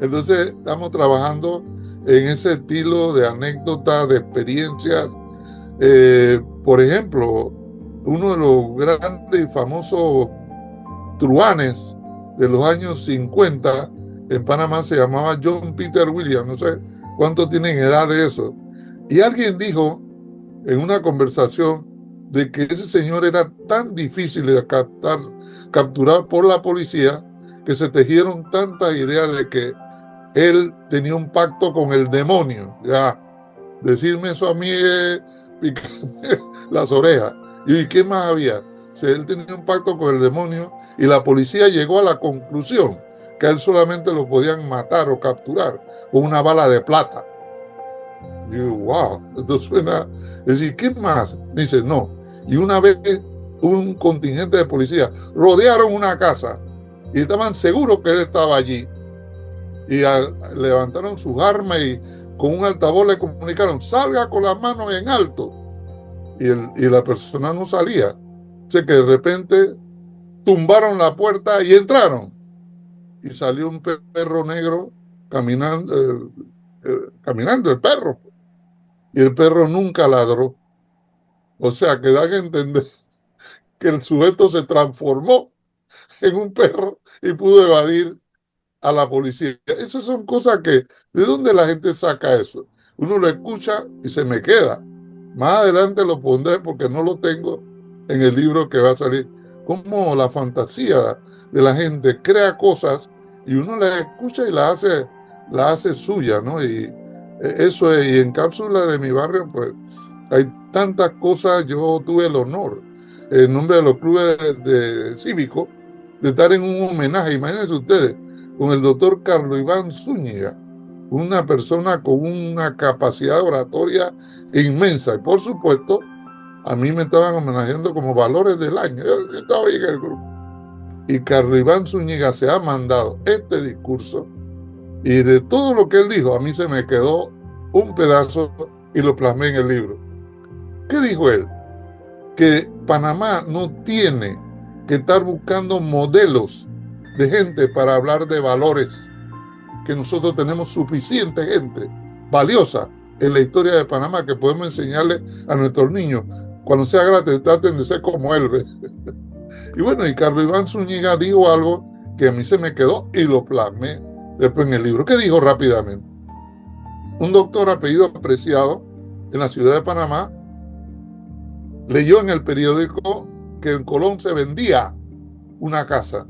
Entonces estamos trabajando en ese estilo de anécdotas, de experiencias. Por ejemplo, uno de los grandes y famosos truanes de los años 50 en Panamá se llamaba John Peter Williams, no sé cuántos tienen edad de eso. Y alguien dijo en una conversación de que ese señor era tan difícil de capturar por la policía que se tejieron tantas ideas de que él tenía un pacto con el demonio. Ya, decirme eso a mí es picarme las orejas. ¿Y qué más había? Él tenía un pacto con el demonio y la policía llegó a la conclusión que a él solamente lo podían matar o capturar con una bala de plata. Y digo, wow, esto suena... Es decir, ¿qué más? Dice, no. Y una vez un contingente de policía rodearon una casa y estaban seguros que él estaba allí. Y levantaron sus armas y con un altavoz le comunicaron, salga con las manos en alto. Y la persona no salía. O sea que de repente tumbaron la puerta y entraron. Y salió un perro negro caminando, caminando el perro. Y el perro nunca ladró. O sea que da que entender que el sujeto se transformó en un perro y pudo evadir a la policía. Esas son cosas que, ¿de dónde la gente saca eso? Uno lo escucha y se me queda. Más adelante lo pondré porque no lo tengo en el libro que va a salir. Como la fantasía de la gente crea cosas y uno las escucha y la hace suya, ¿no? Y eso es, y en Cápsula de mi barrio, pues hay tantas cosas. Yo tuve el honor, en nombre de los clubes cívicos, de estar en un homenaje, imagínense ustedes, con el doctor Carlos Iván Zúñiga, una persona con una capacidad oratoria inmensa. Y por supuesto, a mí me estaban homenajeando como valores del año. Yo estaba ahí en el grupo. Y Carlos Iván Zúñiga se ha mandado este discurso y de todo lo que él dijo, a mí se me quedó un pedazo y lo plasmé en el libro. ¿Qué dijo él? Que Panamá no tiene que estar buscando modelos de gente para hablar de valores, que nosotros tenemos suficiente gente valiosa en la historia de Panamá que podemos enseñarle a nuestros niños. Cuando sea grande, traten de ser como él, ¿ves? Y bueno, y Carlos Iván Zúñiga dijo algo que a mí se me quedó y lo plasmé después en el libro. ¿Qué dijo rápidamente? Un doctor apellido Preciado en la ciudad de Panamá leyó en el periódico que en Colón se vendía una casa.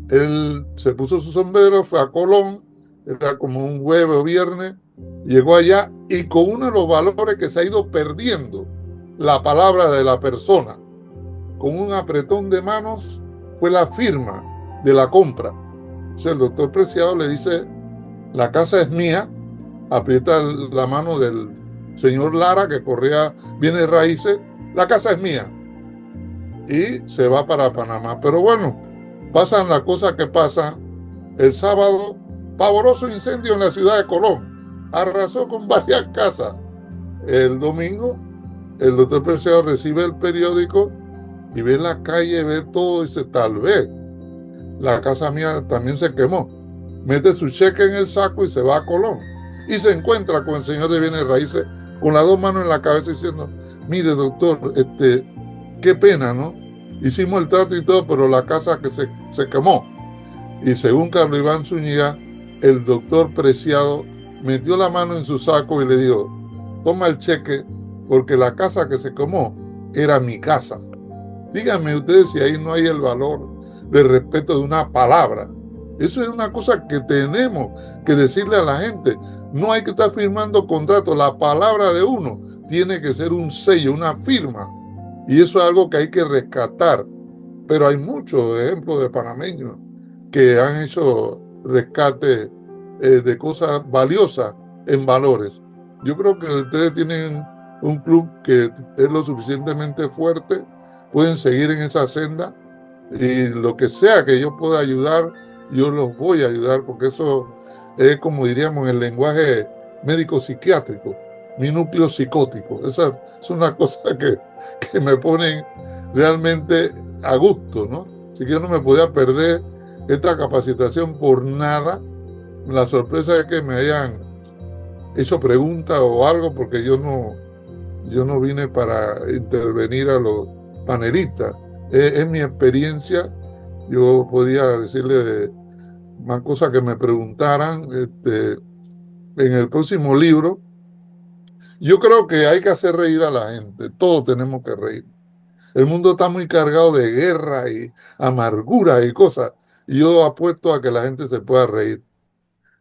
Él se puso su sombrero, fue a Colón, era como un jueves o viernes, llegó allá y con uno de los valores que se ha ido perdiendo, la palabra de la persona, con un apretón de manos, fue la firma de la compra. O sea, el doctor Preciado le dice, la casa es mía, aprieta la mano del señor Lara, que corría bienes raíces, la casa es mía. Y se va para Panamá. Pero bueno, pasan las cosas que pasan. El sábado, pavoroso incendio en la ciudad de Colón. Arrasó con varias casas. El domingo, el doctor Preciado recibe el periódico y ve la calle, ve todo y dice, tal vez la casa mía también se quemó. Mete su cheque en el saco y se va a Colón. Y se encuentra con el señor de bienes raíces con las dos manos en la cabeza diciendo, mire doctor, qué pena, ¿no? Hicimos el trato y todo, pero la casa que se quemó. Y según Carlos Iván Zúñiga, el doctor Preciado metió la mano en su saco y le dijo, toma el cheque porque la casa que se quemó era mi casa. Díganme ustedes si ahí no hay el valor de respeto de una palabra. Eso es una cosa que tenemos que decirle a la gente. No hay que estar firmando contratos. La palabra de uno tiene que ser un sello, una firma. Y eso es algo que hay que rescatar. Pero hay muchos ejemplos de panameños que han hecho rescate de cosas valiosas en valores. Yo creo que ustedes tienen un club que es lo suficientemente fuerte, pueden seguir en esa senda y lo que sea que yo pueda ayudar, yo los voy a ayudar, porque eso es, como diríamos en el lenguaje médico-psiquiátrico, mi núcleo psicótico. Esas son las cosas que me ponen realmente a gusto, ¿no? Así que yo no me podía perder esta capacitación por nada. La sorpresa es que me hayan hecho preguntas o algo, porque yo no vine para intervenir a los panelistas. Es mi experiencia. Yo podía decirle más cosas que me preguntaran. En el próximo libro, yo creo que hay que hacer reír a la gente. Todos tenemos que reír. El mundo está muy cargado de guerra y amargura y cosas. Y yo apuesto a que la gente se pueda reír.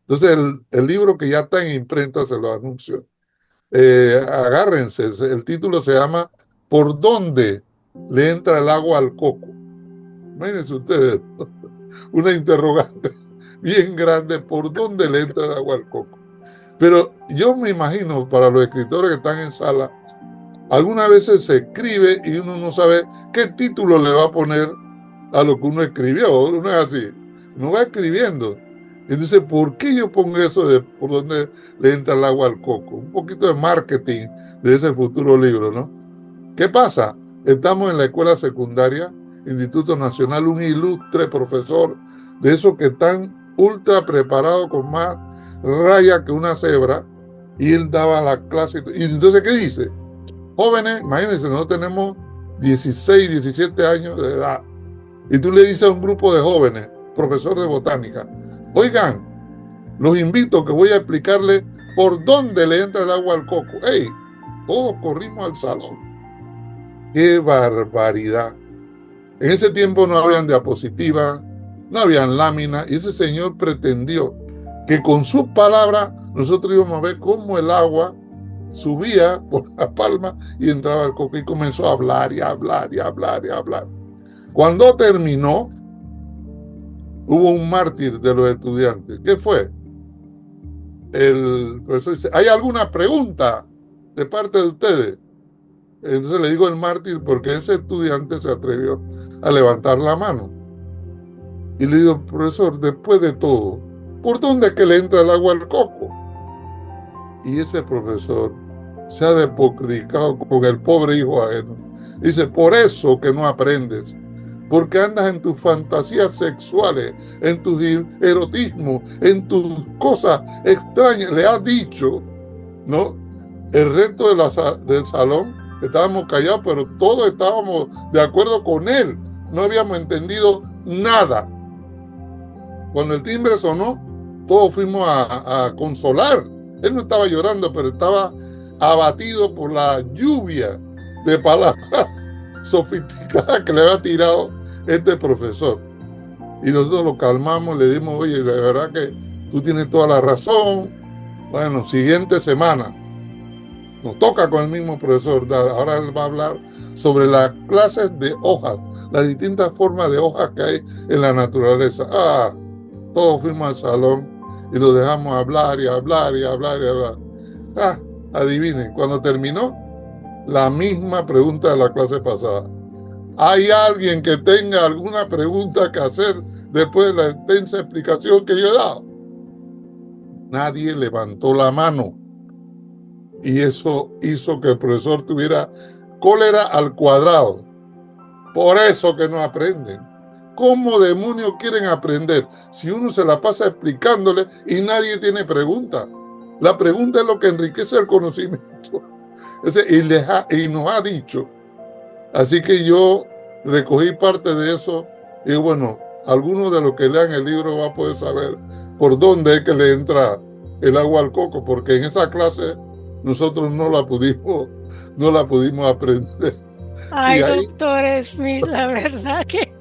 Entonces, el libro que ya está en imprenta, se lo anuncio. Agárrense. El título se llama ¿Por dónde le entra el agua al coco? Imagínense ustedes, una interrogante bien grande, ¿por dónde le entra el agua al coco? Pero yo me imagino, para los escritores que están en sala, algunas veces se escribe y uno no sabe qué título le va a poner a lo que uno escribió. Uno es así, uno va escribiendo. Entonces, ¿por qué yo pongo eso de por dónde le entra el agua al coco? Un poquito de marketing de ese futuro libro, ¿no? ¿Qué pasa? Estamos en la escuela secundaria, Instituto Nacional, un ilustre profesor de esos que están ultra preparados con más raya que una cebra, y él daba la clase. Y entonces, ¿qué dice? Jóvenes, imagínense, nosotros tenemos 16, 17 años de edad, y tú le dices a un grupo de jóvenes, profesor de botánica, oigan, los invito a que voy a explicarles por dónde le entra el agua al coco. ¡Ey! Todos corrimos al salón. ¡Qué barbaridad! En ese tiempo no habían diapositivas, no habían láminas, y ese señor pretendió que con sus palabras nosotros íbamos a ver cómo el agua subía por la palma y entraba al coco, y comenzó a hablar y a hablar y a hablar y a hablar. Cuando terminó, hubo un mártir de los estudiantes. ¿Qué fue? El profesor dice, ¿hay alguna pregunta de parte de ustedes? Entonces le digo el mártir porque ese estudiante se atrevió a levantar la mano. Y le digo, profesor, después de todo, ¿por dónde es que le entra el agua al coco? Y ese profesor se ha despotricado con el pobre hijo ajeno. Dice, por eso que no aprendes, porque andas en tus fantasías sexuales, en tus erotismos, en tus cosas extrañas. Le ha dicho, ¿no? El resto del salón estábamos callados, pero todos estábamos de acuerdo con él. No habíamos entendido nada. Cuando el timbre sonó, todos fuimos a consolar. Él no estaba llorando, pero estaba abatido por la lluvia de palabras sofisticadas que le había tirado este profesor. Y nosotros lo calmamos, le dimos, oye, de verdad que tú tienes toda la razón. Bueno, siguiente semana nos toca con el mismo profesor. Ahora él va a hablar sobre las clases de hojas, las distintas formas de hojas que hay en la naturaleza. Todos fuimos al salón y lo dejamos hablar y hablar y hablar y hablar. Adivinen, cuando terminó, la misma pregunta de la clase pasada. ¿Hay alguien que tenga alguna pregunta que hacer después de la extensa explicación que yo he dado? Nadie levantó la mano. Y eso hizo que el profesor tuviera cólera al cuadrado. Por eso que no aprenden. ¿Cómo demonios quieren aprender si uno se la pasa explicándole y nadie tiene pregunta? La pregunta es lo que enriquece el conocimiento. Y nos ha dicho. Así que yo recogí parte de eso y bueno, algunos de los que lean el libro va a poder saber por dónde es que le entra el agua al coco, porque en esa clase nosotros no la pudimos aprender. Ay, doctor Smith, la verdad que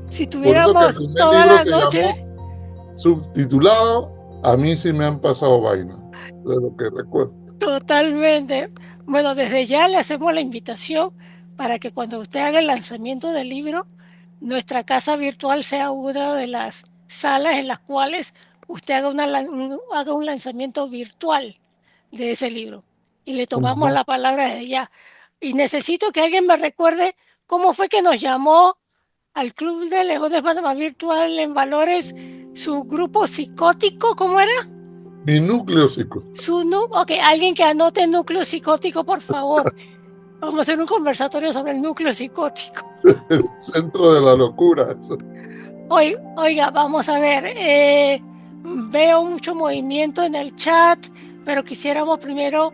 si tuviéramos toda la noche subtitulado, a mí sí me han pasado vainas, de lo que recuerdo. Totalmente. Bueno, desde ya le hacemos la invitación para que cuando usted haga el lanzamiento del libro, nuestra casa virtual sea una de las salas en las cuales usted haga un lanzamiento virtual de ese libro. Y le tomamos la palabra desde ya. Y necesito que alguien me recuerde cómo fue que nos llamó al Club de Leones Panamá Virtual en Valores, su grupo psicótico, ¿cómo era? Mi núcleo psicótico. Ok, alguien que anote núcleo psicótico, por favor. Vamos a hacer un conversatorio sobre el núcleo psicótico. El centro de la locura. Oiga, vamos a ver. Veo mucho movimiento en el chat, pero quisiéramos primero,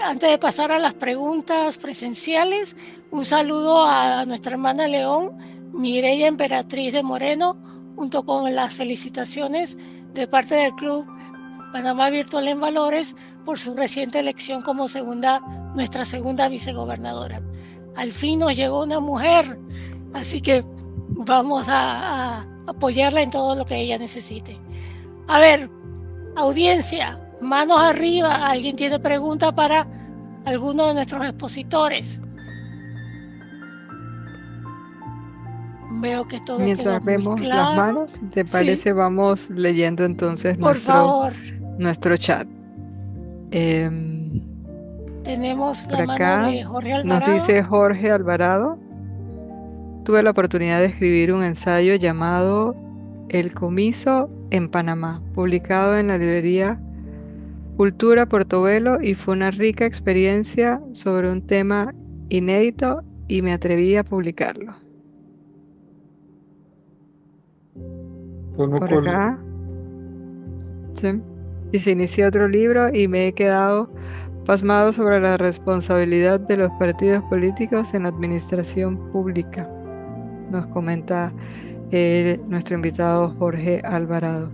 antes de pasar a las preguntas presenciales, un saludo a nuestra hermana León, Mireya Emperatriz de Moreno, junto con las felicitaciones de parte del Club Panamá Virtual en Valores por su reciente elección como nuestra segunda vicegobernadora. Al fin nos llegó una mujer, así que vamos a apoyarla en todo lo que ella necesite. A ver, audiencia, manos arriba. ¿Alguien tiene pregunta para alguno de nuestros expositores? Veo que todo quedó Mientras muy vemos las claro. manos, ¿te Sí, parece? Vamos leyendo entonces por favor. nuestro chat. Em, Tenemos por la mano acá de Jorge nos Alvarado. dice Jorge Alvarado: tuve la oportunidad de escribir un ensayo llamado El Comiso en Panamá, publicado en la librería Cultura Portobelo, y fue una rica experiencia sobre un tema inédito y me atreví a publicarlo. Por Conozco el- acá, sí. Y se inició otro libro y me he quedado pasmado sobre la responsabilidad de los partidos políticos en la administración pública, nos comenta nuestro invitado Jorge Alvarado.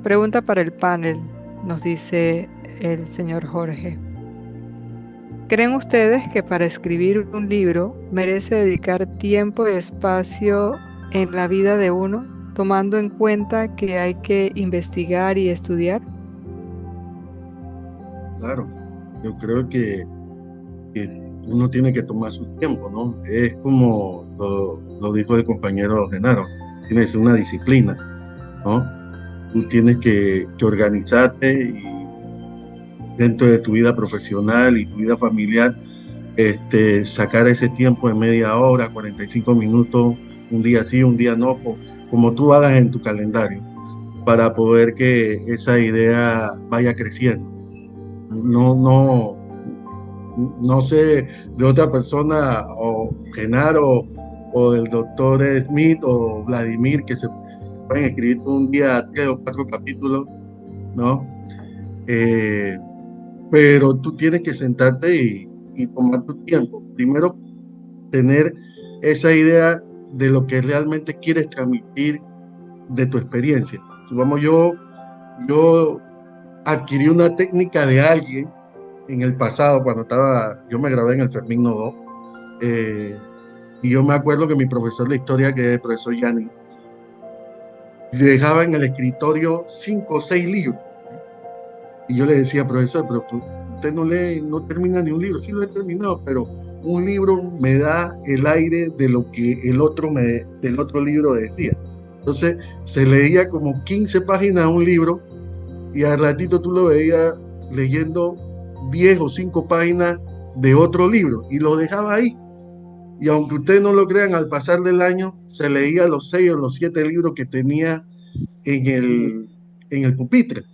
Pregunta para el panel, nos dice el señor Jorge. ¿Creen ustedes que para escribir un libro merece dedicar tiempo y espacio en la vida de uno, tomando en cuenta que hay que investigar y estudiar? Claro, yo creo que uno tiene que tomar su tiempo, ¿no? Es como lo dijo el compañero Genaro, tiene que ser una disciplina, ¿no? Tú tienes que organizarte y dentro de tu vida profesional y tu vida familiar, sacar ese tiempo de media hora, 45 minutos, un día sí, un día no, como tú hagas en tu calendario, para poder que esa idea vaya creciendo. No sé de otra persona, o Genaro, o el doctor Smith, o Vladimir, que se pueden escribir un día 3 o 4 capítulos, ¿no? Pero tú tienes que sentarte y tomar tu tiempo. Primero, tener esa idea de lo que realmente quieres transmitir de tu experiencia. Supongamos, yo adquirí una técnica de alguien en el pasado, cuando yo me gradué en el Fermín Nodó, y yo me acuerdo que mi profesor de historia, que es el profesor Yanni, dejaba en el escritorio 5 o 6 libros. Y yo le decía, profesor, pero usted no lee, no termina ni un libro. Sí lo he terminado, pero un libro me da el aire de lo que del otro libro decía. Entonces se leía como 15 páginas de un libro y al ratito tú lo veías leyendo 10 o 5 páginas de otro libro y lo dejaba ahí. Y aunque ustedes no lo crean, al pasar del año se leía los 6 o los 7 libros que tenía en el pupitre.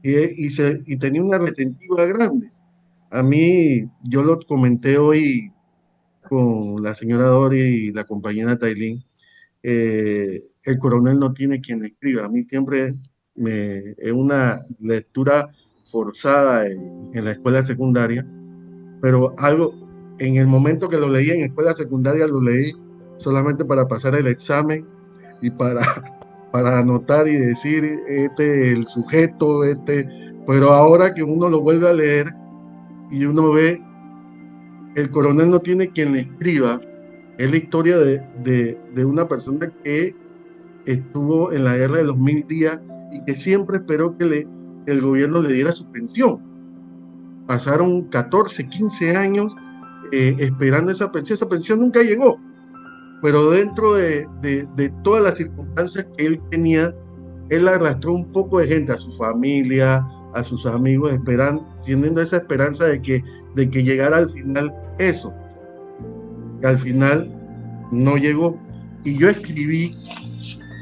Y tenía una retentiva grande. A mí, yo lo comenté hoy con la señora Dori y la compañera Tailín, el coronel no tiene quien escriba. A mí siempre es una lectura forzada en la escuela secundaria, pero en el momento que lo leí en escuela secundaria, lo leí solamente para pasar el examen y para anotar y decir, el sujeto, pero ahora que uno lo vuelve a leer y uno ve, el coronel no tiene quien le escriba, es la historia de una persona que estuvo en la guerra de los 1000 días y que siempre esperó que el gobierno le diera su pensión. Pasaron 14, 15 años esperando esa pensión nunca llegó. Pero dentro de todas las circunstancias que él tenía, él arrastró un poco de gente, a su familia, a sus amigos, teniendo esa esperanza de que llegara al final eso. Que al final no llegó. Y yo escribí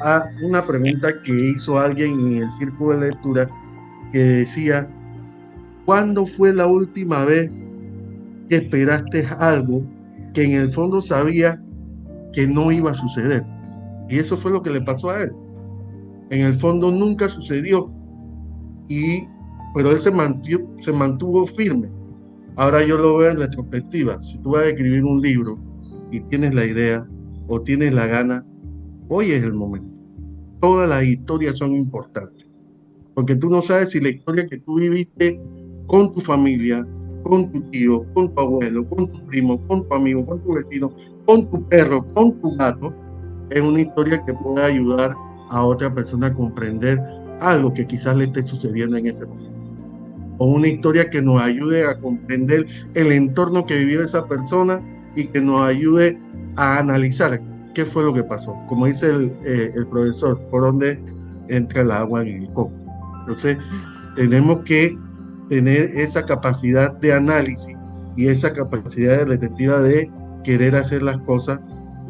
a una pregunta que hizo alguien en el círculo de lectura que decía: ¿cuándo fue la última vez que esperaste algo que en el fondo sabías que no iba a suceder? Y eso fue lo que le pasó a él. En el fondo nunca sucedió, pero él se mantuvo firme. Ahora yo lo veo en retrospectiva. Si tú vas a escribir un libro y tienes la idea o tienes la gana, hoy es el momento. Todas las historias son importantes, porque tú no sabes si la historia que tú viviste con tu familia, con tu tío, con tu abuelo, con tu primo, con tu amigo, con tu vecino, con tu perro, con tu gato, es una historia que puede ayudar a otra persona a comprender algo que quizás le esté sucediendo en ese momento. O una historia que nos ayude a comprender el entorno que vivió esa persona y que nos ayude a analizar ¿qué fue lo que pasó? Como dice el profesor, ¿por dónde entra el agua en el coco? Entonces, tenemos que tener esa capacidad de análisis y esa capacidad retentiva de querer hacer las cosas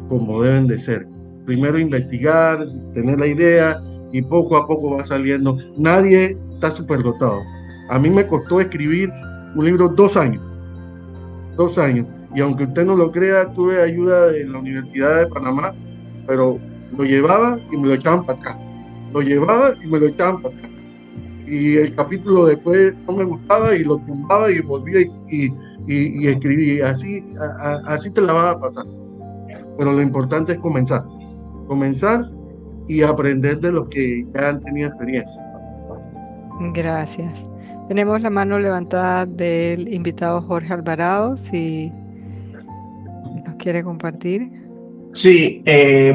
como deben de ser. Primero investigar, tener la idea y poco a poco va saliendo. Nadie está superdotado. A mí me costó escribir un libro 2 años. 2 años. Y aunque usted no lo crea, tuve ayuda de la Universidad de Panamá, pero lo llevaba y me lo echaban para atrás. Lo llevaba y me lo echaban para atrás. Y el capítulo después no me gustaba y lo tumbaba y volvía y escribí. Así te la vas a pasar. Pero lo importante es comenzar y aprender de los que ya han tenido experiencia. Gracias. Tenemos la mano levantada del invitado Jorge Alvarado, si nos quiere compartir. Sí,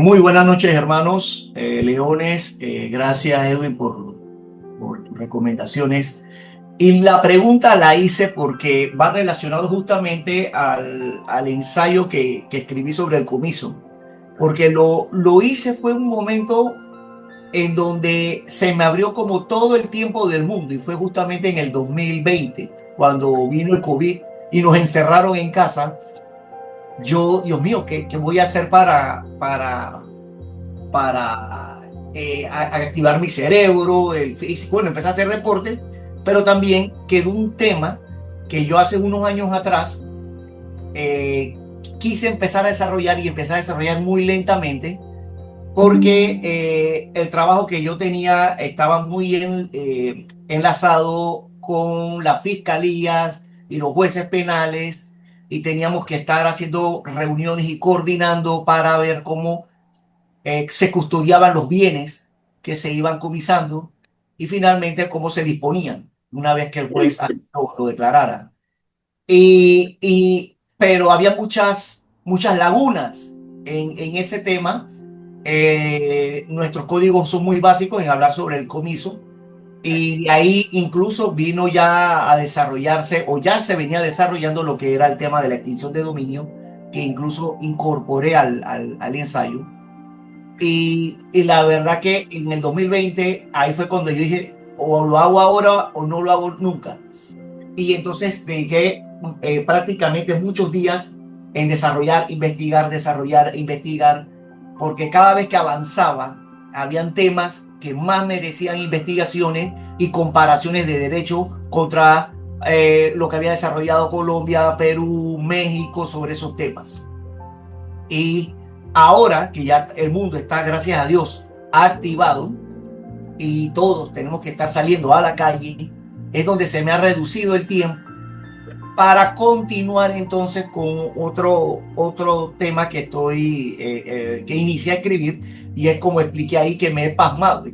muy buenas noches, hermanos leones. Gracias, Edwin, por tus recomendaciones. Y la pregunta la hice porque va relacionado justamente al ensayo que escribí sobre el comiso. Porque lo hice fue un momento en donde se me abrió como todo el tiempo del mundo, y fue justamente en el 2020, cuando vino el COVID y nos encerraron en casa. Yo, Dios mío, ¿qué voy a hacer para activar mi cerebro? Bueno, empecé a hacer deporte, pero también quedó un tema que yo hace unos años atrás quise empezar a desarrollar, y empecé a desarrollar muy lentamente, porque el trabajo que yo tenía estaba muy enlazado con las fiscalías y los jueces penales, y teníamos que estar haciendo reuniones y coordinando para ver cómo se custodiaban los bienes que se iban comisando, y finalmente cómo se disponían una vez que el juez lo declarara. Pero había muchas lagunas en ese tema. Nuestros códigos son muy básicos en hablar sobre el comiso, y de ahí incluso vino ya a desarrollarse, o ya se venía desarrollando, lo que era el tema de la extinción de dominio, que incluso incorporé al ensayo. Y la verdad que en el 2020, ahí fue cuando yo dije, o lo hago ahora o no lo hago nunca. Y entonces dediqué prácticamente muchos días en investigar, porque cada vez que avanzaba, habían temas que más merecían investigaciones y comparaciones de derecho contra lo que había desarrollado Colombia, Perú, México sobre esos temas. Y ahora que ya el mundo está, gracias a Dios, activado, y todos tenemos que estar saliendo a la calle, es donde se me ha reducido el tiempo para continuar entonces con otro tema que que inicié a escribir, y es como expliqué ahí, que me he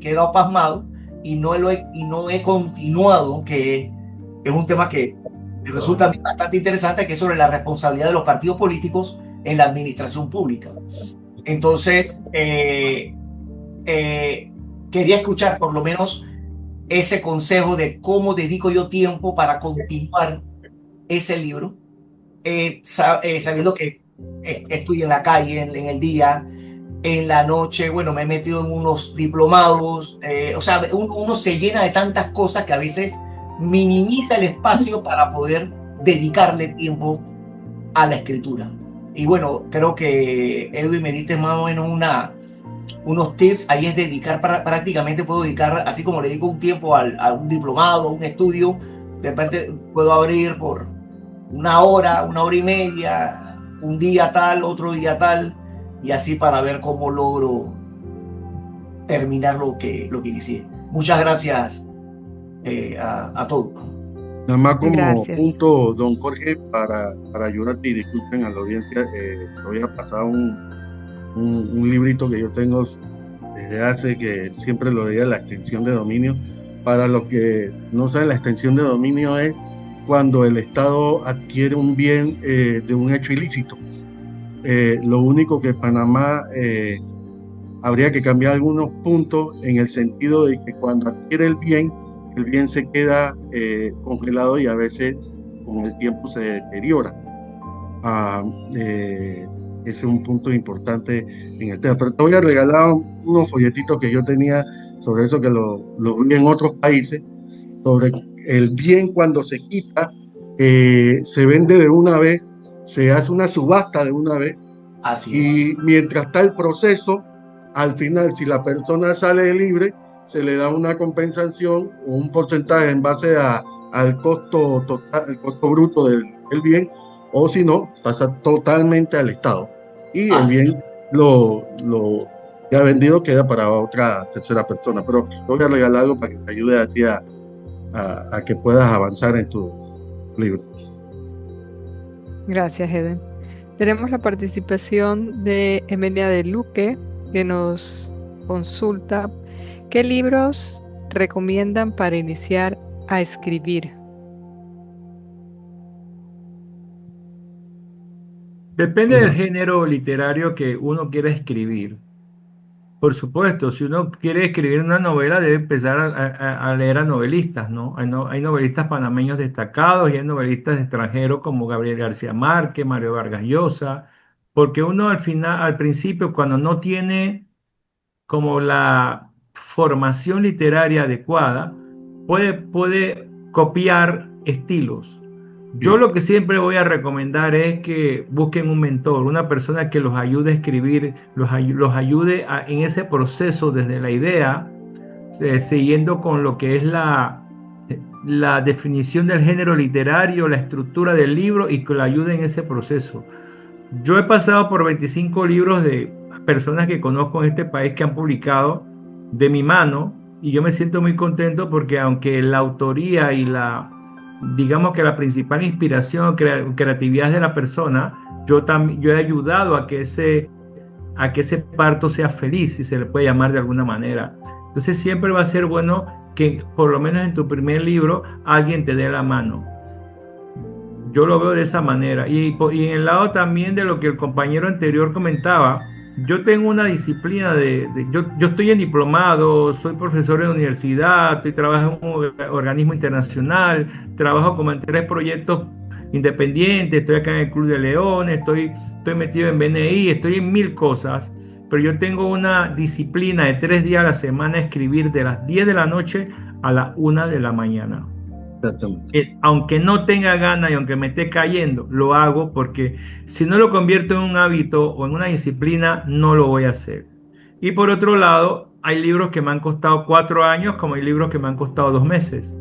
quedado pasmado y no he continuado, que es un tema que resulta bastante interesante, que es sobre la responsabilidad de los partidos políticos en la administración pública. Entonces, quería escuchar por lo menos ese consejo de cómo dedico yo tiempo para continuar ese libro, sabiendo que estoy en la calle en el día, en la noche, bueno, me he metido en unos diplomados, o sea, uno se llena de tantas cosas que a veces minimiza el espacio para poder dedicarle tiempo a la escritura. Y bueno, creo que Edwin me diste más o menos unos tips. Ahí es dedicar, prácticamente puedo dedicar, así como le dedico un tiempo a un diplomado, a un estudio, de repente puedo abrir por una hora y media, un día tal, otro día tal, y así para ver cómo logro terminar lo que inicié. Muchas gracias a todos. Nada más como punto, don Jorge, para ayudarte, y disculpen a la audiencia, te voy a pasar un librito que yo tengo desde hace, que siempre lo diga, la extensión de dominio. Para los que no saben, la extensión de dominio es cuando el Estado adquiere un bien de un hecho ilícito. Lo único que Panamá habría que cambiar algunos puntos, en el sentido de que cuando adquiere el bien se queda congelado, y a veces con el tiempo se deteriora. ese es un punto importante en el tema. Pero te voy a regalar unos folletitos que yo tenía sobre eso, que lo vi en otros países, sobre el bien cuando se quita, se vende de una vez, se hace una subasta de una vez, Así es. y mientras está el proceso, al final, si la persona sale libre, se le da una compensación o un porcentaje en base al costo total, el costo bruto del bien, o si no, pasa totalmente al Estado. Y el bien lo que ha vendido queda para otra tercera persona. Pero te voy a regalar algo para que te ayude a ti a que puedas avanzar en tu libro. Gracias, Eden. Tenemos la participación de Emilia de Luque, que nos consulta qué libros recomiendan para iniciar a escribir. Depende del género literario que uno quiera escribir. Por supuesto, si uno quiere escribir una novela, debe empezar a leer a novelistas, ¿no? Hay novelistas panameños destacados y hay novelistas extranjeros como Gabriel García Márquez, Mario Vargas Llosa, porque uno al principio, cuando no tiene como la formación literaria adecuada, puede copiar estilos. Yo lo que siempre voy a recomendar es que busquen un mentor, una persona que los ayude a escribir, los ayude en ese proceso desde la idea, siguiendo con lo que es la definición del género literario, la estructura del libro y que lo ayude en ese proceso. Yo he pasado por 25 libros de personas que conozco en este país que han publicado de mi mano y yo me siento muy contento porque aunque la autoría y digamos que la principal inspiración, creatividad de la persona, yo he ayudado a que ese parto sea feliz, si se le puede llamar de alguna manera. Entonces siempre va a ser bueno que por lo menos en tu primer libro alguien te dé la mano. Yo lo veo de esa manera. Y en el lado también de lo que el compañero anterior comentaba, yo tengo una disciplina yo estoy en diplomado, soy profesor en universidad, trabajo en un organismo internacional, trabajo como en 3 proyectos independientes, estoy acá en el Club de Leones, estoy metido en BNI, estoy en 1000 cosas, pero yo tengo una disciplina de 3 días a la semana, escribir de las 10 de la noche a las 1 de la mañana. Aunque no tenga ganas y aunque me esté cayendo, lo hago porque si no lo convierto en un hábito o en una disciplina, no lo voy a hacer. Y por otro lado, hay libros que me han costado 4 años, como hay libros que me han costado 2 meses.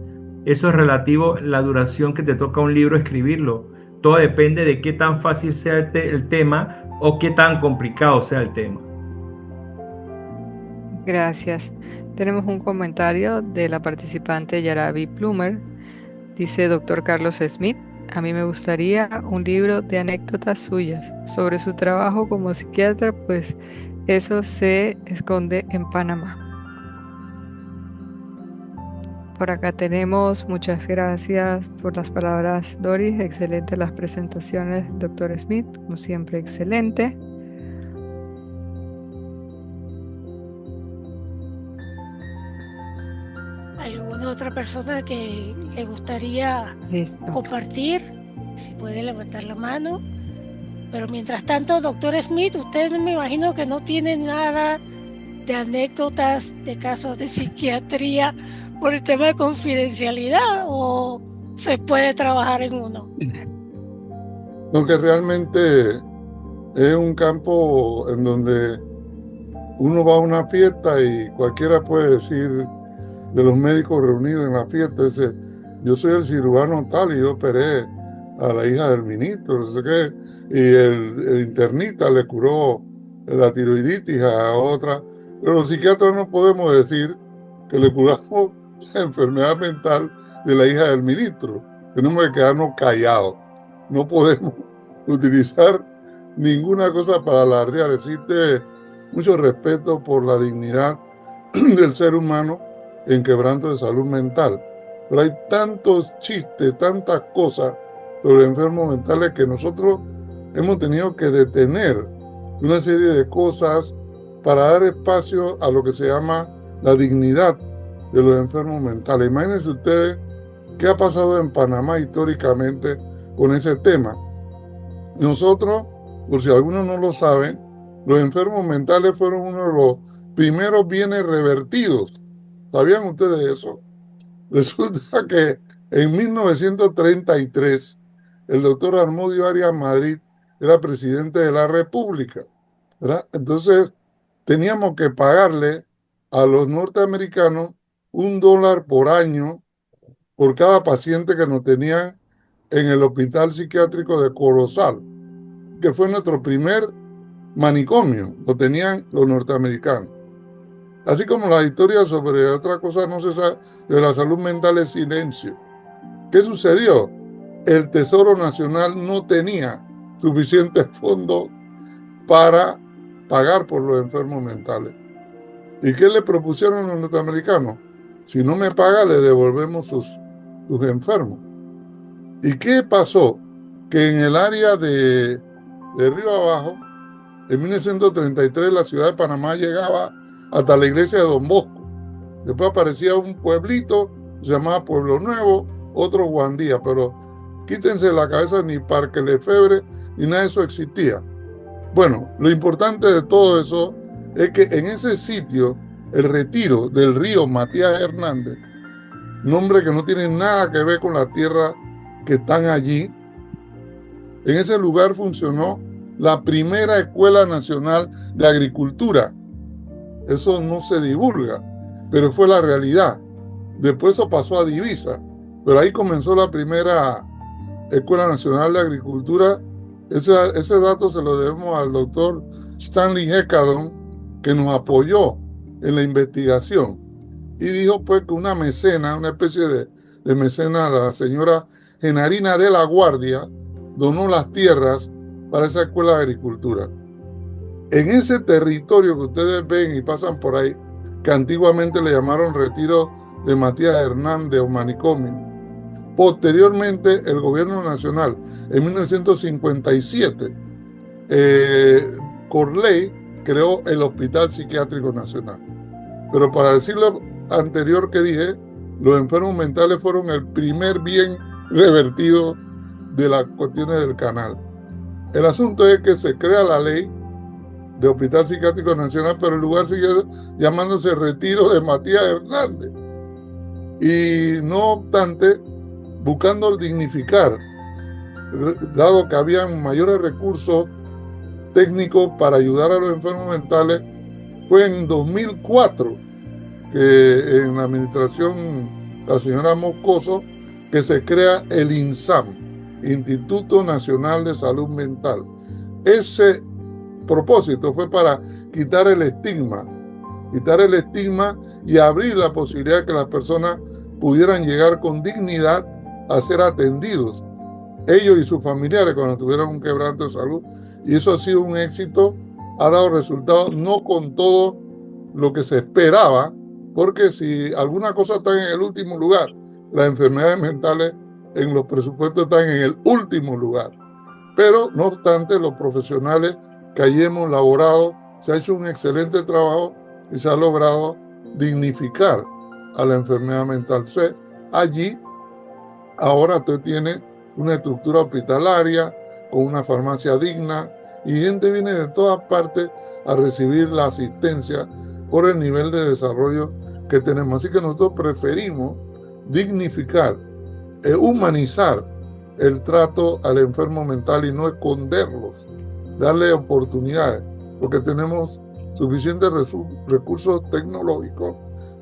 Eso es relativo a la duración que te toca a un libro escribirlo. Todo depende de qué tan fácil sea el tema o qué tan complicado sea el tema. Gracias. Tenemos un comentario de la participante Yarabi Plumer. Dice Dr. Carlos Smith, a mí me gustaría un libro de anécdotas suyas sobre su trabajo como psiquiatra, pues eso se esconde en Panamá. Por acá tenemos, muchas gracias por las palabras, Doris, excelentes las presentaciones, Dr. Smith, como siempre excelente. ¿Alguna otra persona que le gustaría compartir? Si puede levantar la mano. Pero mientras tanto, doctor Smith, usted me imagino que no tiene nada de anécdotas de casos de psiquiatría por el tema de confidencialidad, o se puede trabajar en uno. Lo que realmente es un campo en donde uno va a una fiesta y cualquiera puede decir de los médicos reunidos en la fiesta, dice, yo soy el cirujano tal y yo operé a la hija del ministro, no sé qué, y el internista le curó la tiroiditis a otra, pero los psiquiatras no podemos decir que le curamos la enfermedad mental de la hija del ministro, tenemos que quedarnos callados, no podemos utilizar ninguna cosa para alardear, existe mucho respeto por la dignidad del ser humano en quebranto de salud mental. Pero hay tantos chistes, tantas cosas sobre enfermos mentales que nosotros hemos tenido que detener una serie de cosas para dar espacio a lo que se llama la dignidad de los enfermos mentales. Imagínense ustedes qué ha pasado en Panamá históricamente con ese tema. Nosotros por si algunos no lo saben, los enfermos mentales fueron uno de los primeros bienes revertidos. ¿Sabían ustedes eso? Resulta que en 1933 el doctor Harmodio Arias Madrid era presidente de la República, ¿verdad? Entonces teníamos que pagarle a los norteamericanos $1 por año por cada paciente que nos tenían en el hospital psiquiátrico de Corozal, que fue nuestro primer manicomio, lo tenían los norteamericanos. Así como la historia sobre otra cosa no se sabe, de la salud mental es silencio. ¿Qué sucedió? El Tesoro Nacional no tenía suficientes fondos para pagar por los enfermos mentales. ¿Y qué le propusieron los norteamericanos? Si no me paga, le devolvemos sus enfermos. ¿Y qué pasó? Que en el área de Río Abajo, en 1933 la ciudad de Panamá llegaba hasta la iglesia de Don Bosco. Después aparecía un pueblito, se llamaba Pueblo Nuevo, otro Guandía, pero quítense de la cabeza, ni Parque Lefebvre, ni nada de eso existía. Bueno, lo importante de todo eso es que en ese sitio, el retiro del río Matías Hernández, nombre que no tiene nada que ver con la tierra que están allí, en ese lugar funcionó la primera Escuela Nacional de Agricultura. Eso no se divulga, pero fue la realidad. Después eso pasó a Divisa, pero ahí comenzó la primera Escuela Nacional de Agricultura. Ese dato se lo debemos al doctor Stanley Hecadon, que nos apoyó en la investigación. Y dijo pues que una mecena, una especie de mecena, la señora Genarina de la Guardia, donó las tierras para esa escuela de agricultura. En ese territorio que ustedes ven y pasan por ahí, que antiguamente le llamaron Retiro de Matías Hernández o Manicomio, posteriormente el gobierno nacional, en 1957, Corley creó el Hospital Psiquiátrico Nacional. Pero para decir lo anterior que dije, los enfermos mentales fueron el primer bien revertido de las cuestiones del canal. El asunto es que se crea la ley de Hospital Psiquiátrico Nacional, pero el lugar sigue llamándose Retiro de Matías Hernández. Y no obstante, buscando dignificar, dado que habían mayores recursos técnicos para ayudar a los enfermos mentales, fue en 2004 que en la administración la señora Moscoso que se crea el INSAM, Instituto Nacional de Salud Mental. Ese propósito fue para quitar el estigma y abrir la posibilidad de que las personas pudieran llegar con dignidad a ser atendidos, ellos y sus familiares cuando tuvieran un quebranto de salud. Y eso ha sido un éxito, ha dado resultados, no con todo lo que se esperaba, porque si alguna cosa está en el último lugar, las enfermedades mentales en los presupuestos están en el último lugar. Pero no obstante, los profesionales que allí hemos laborado, se ha hecho un excelente trabajo y se ha logrado dignificar a la enfermedad mental. Allí ahora usted tiene una estructura hospitalaria con una farmacia digna y gente viene de todas partes a recibir la asistencia por el nivel de desarrollo que tenemos. Así que nosotros preferimos dignificar, humanizar el trato al enfermo mental y no esconderlos, darle oportunidades, porque tenemos suficientes recursos tecnológicos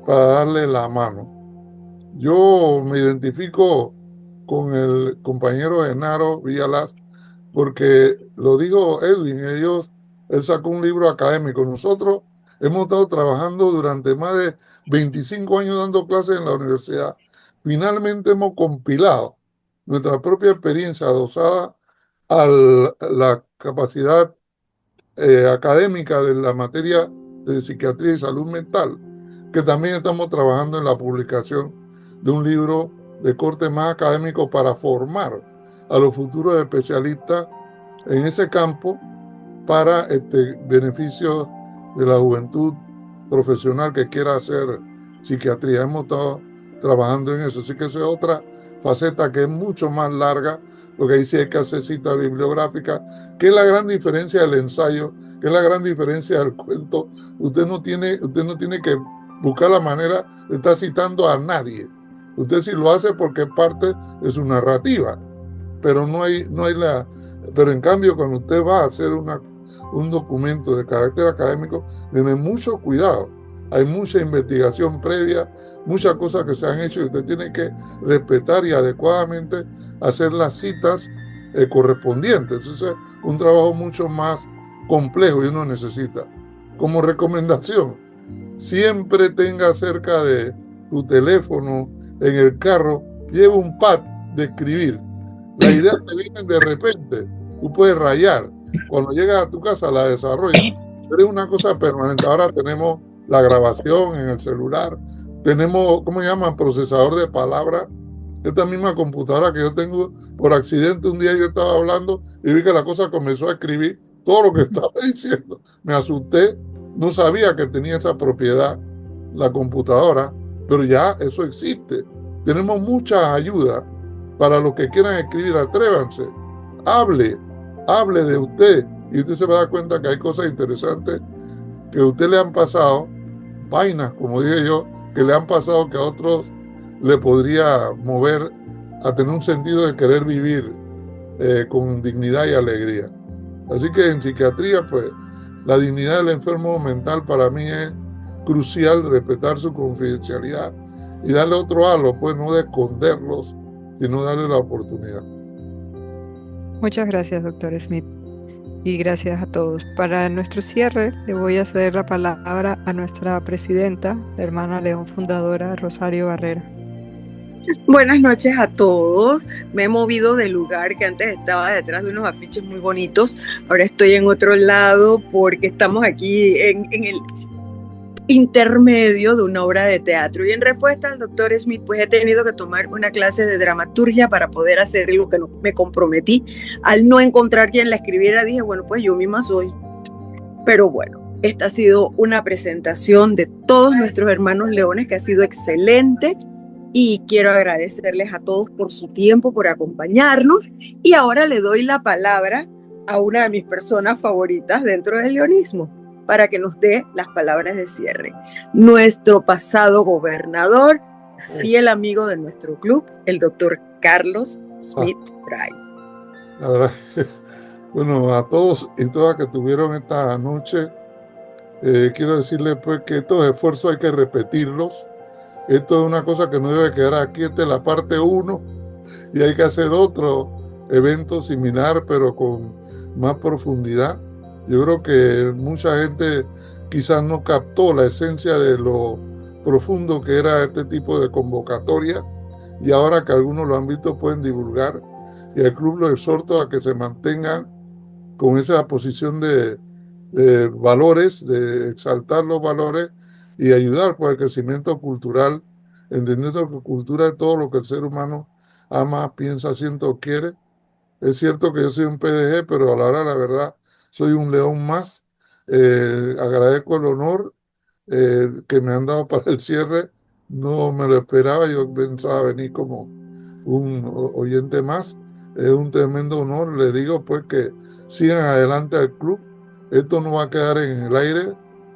para darle la mano. Yo me identifico con el compañero Genaro Villalaz, porque lo dijo Edwin, él sacó un libro académico. Nosotros hemos estado trabajando durante más de 25 años dando clases en la universidad. Finalmente hemos compilado nuestra propia experiencia adosada a la capacidad académica de la materia de psiquiatría y salud mental, que también estamos trabajando en la publicación de un libro de corte más académico para formar a los futuros especialistas en ese campo para beneficio de la juventud profesional que quiera hacer psiquiatría. Hemos estado trabajando en eso, así que esa es otra faceta que es mucho más larga, porque ahí sí hay que hacer cita bibliográfica, que es la gran diferencia del ensayo, que es la gran diferencia del cuento. Usted no tiene que buscar la manera de estar citando a nadie. Usted sí lo hace porque es parte de su narrativa, pero pero en cambio cuando usted va a hacer un documento de carácter académico, tiene mucho cuidado. Hay mucha investigación previa, muchas cosas que se han hecho y usted tiene que respetar y adecuadamente hacer las citas correspondientes. Eso es un trabajo mucho más complejo y uno necesita. Como recomendación, siempre tenga cerca de tu teléfono, en el carro, lleva un pad de escribir. Las ideas te vienen de repente, tú puedes rayar. Cuando llegas a tu casa la desarrollas. Pero es una cosa permanente. Ahora tenemos la grabación en el celular, tenemos, ¿cómo se llama? Procesador de palabras. Esta misma computadora que yo tengo, por accidente un día yo estaba hablando y vi que la cosa comenzó a escribir todo lo que estaba diciendo. Me asusté, no sabía que tenía esa propiedad la computadora, pero ya eso existe. Tenemos muchas ayudas para los que quieran escribir. Atrévanse, hable de usted y usted se va a dar cuenta que hay cosas interesantes que a usted le han pasado, vainas, como dije yo, que le han pasado que a otros le podría mover a tener un sentido de querer vivir con dignidad y alegría. Así que en psiquiatría, pues, la dignidad del enfermo mental para mí es crucial, respetar su confidencialidad y darle otro halo, pues no de esconderlos, sino darle la oportunidad. Muchas gracias, doctor Smith. Y gracias a todos. Para nuestro cierre, le voy a ceder la palabra a nuestra presidenta, la hermana León fundadora, Rosario Barrera. Buenas noches a todos. Me he movido del lugar que antes estaba detrás de unos afiches muy bonitos. Ahora estoy en otro lado porque estamos aquí en el intermedio de una obra de teatro. Y en respuesta al doctor Smith, pues he tenido que tomar una clase de dramaturgia para poder hacer lo que me comprometí. Al no encontrar quien la escribiera, dije, bueno, pues yo misma soy. Pero bueno, esta ha sido una presentación de todos nuestros hermanos leones que ha sido excelente. Y quiero agradecerles a todos por su tiempo, por acompañarnos. Y ahora le doy la palabra a una de mis personas favoritas dentro del leonismo, para que nos dé las palabras de cierre. Nuestro pasado gobernador, fiel amigo de nuestro club, el doctor Carlos Smith Wright. La verdad, bueno, a todos y todas que tuvieron esta noche, quiero decirles pues que estos esfuerzos hay que repetirlos. Esto es una cosa que no debe quedar aquí. Esta es la parte 1 y hay que hacer otro evento similar, pero con más profundidad. Yo creo que mucha gente quizás no captó la esencia de lo profundo que era este tipo de convocatoria, y ahora que algunos lo han visto pueden divulgar, y al club lo exhorto a que se mantengan con esa posición de valores, de exaltar los valores y ayudar por el crecimiento cultural, entendiendo que cultura es todo lo que el ser humano ama, piensa, siente o quiere. Es cierto que yo soy un PDG, pero a la hora de la verdad soy un león más. Agradezco el honor que me han dado para el cierre. No me lo esperaba, yo pensaba venir como un oyente más. Es un tremendo honor. Le digo pues que sigan adelante al club. Esto no va a quedar en el aire,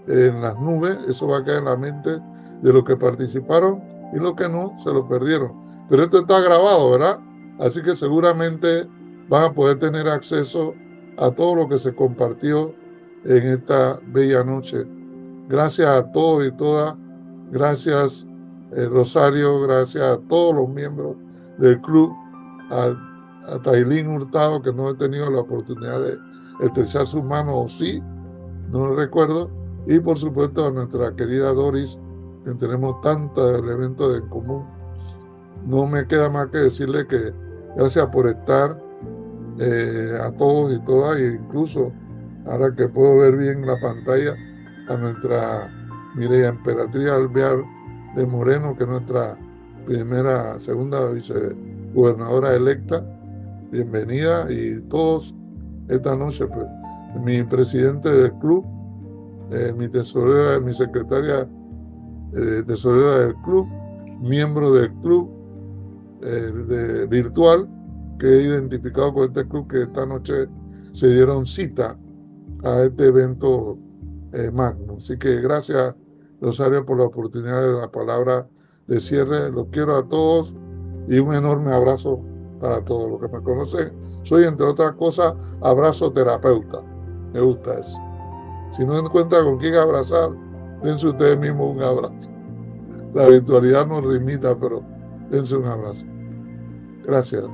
en las nubes. Eso va a quedar en la mente de los que participaron, y los que no se lo perdieron. Pero esto está grabado, ¿verdad? Así que seguramente van a poder tener acceso a todo lo que se compartió en esta bella noche. Gracias a todos y todas. Gracias, Rosario. Gracias a todos los miembros del club. A Tailín Hurtado, que no he tenido la oportunidad de estrechar sus manos, o sí, no lo recuerdo. Y por supuesto a nuestra querida Doris, que tenemos tantos elementos en común. No me queda más que decirle que gracias por estar, a todos y todas, e incluso ahora que puedo ver bien la pantalla, a nuestra Mireya Emperatriz Alvear de Moreno, que es nuestra segunda vicegobernadora electa. Bienvenida. Y todos esta noche, pues, mi presidente del club, mi tesorera, mi secretaria tesorera del club, miembro del club, virtual que he identificado con este club, que esta noche se dieron cita a este evento magno. Así que gracias, Rosario, por la oportunidad de la palabra de cierre. Los quiero a todos y un enorme abrazo para todos los que me conocen. Soy, entre otras cosas, abrazo terapeuta. Me gusta eso. Si no encuentran con quién abrazar, dense ustedes mismos un abrazo. La virtualidad nos limita, pero dense un abrazo. Gracias.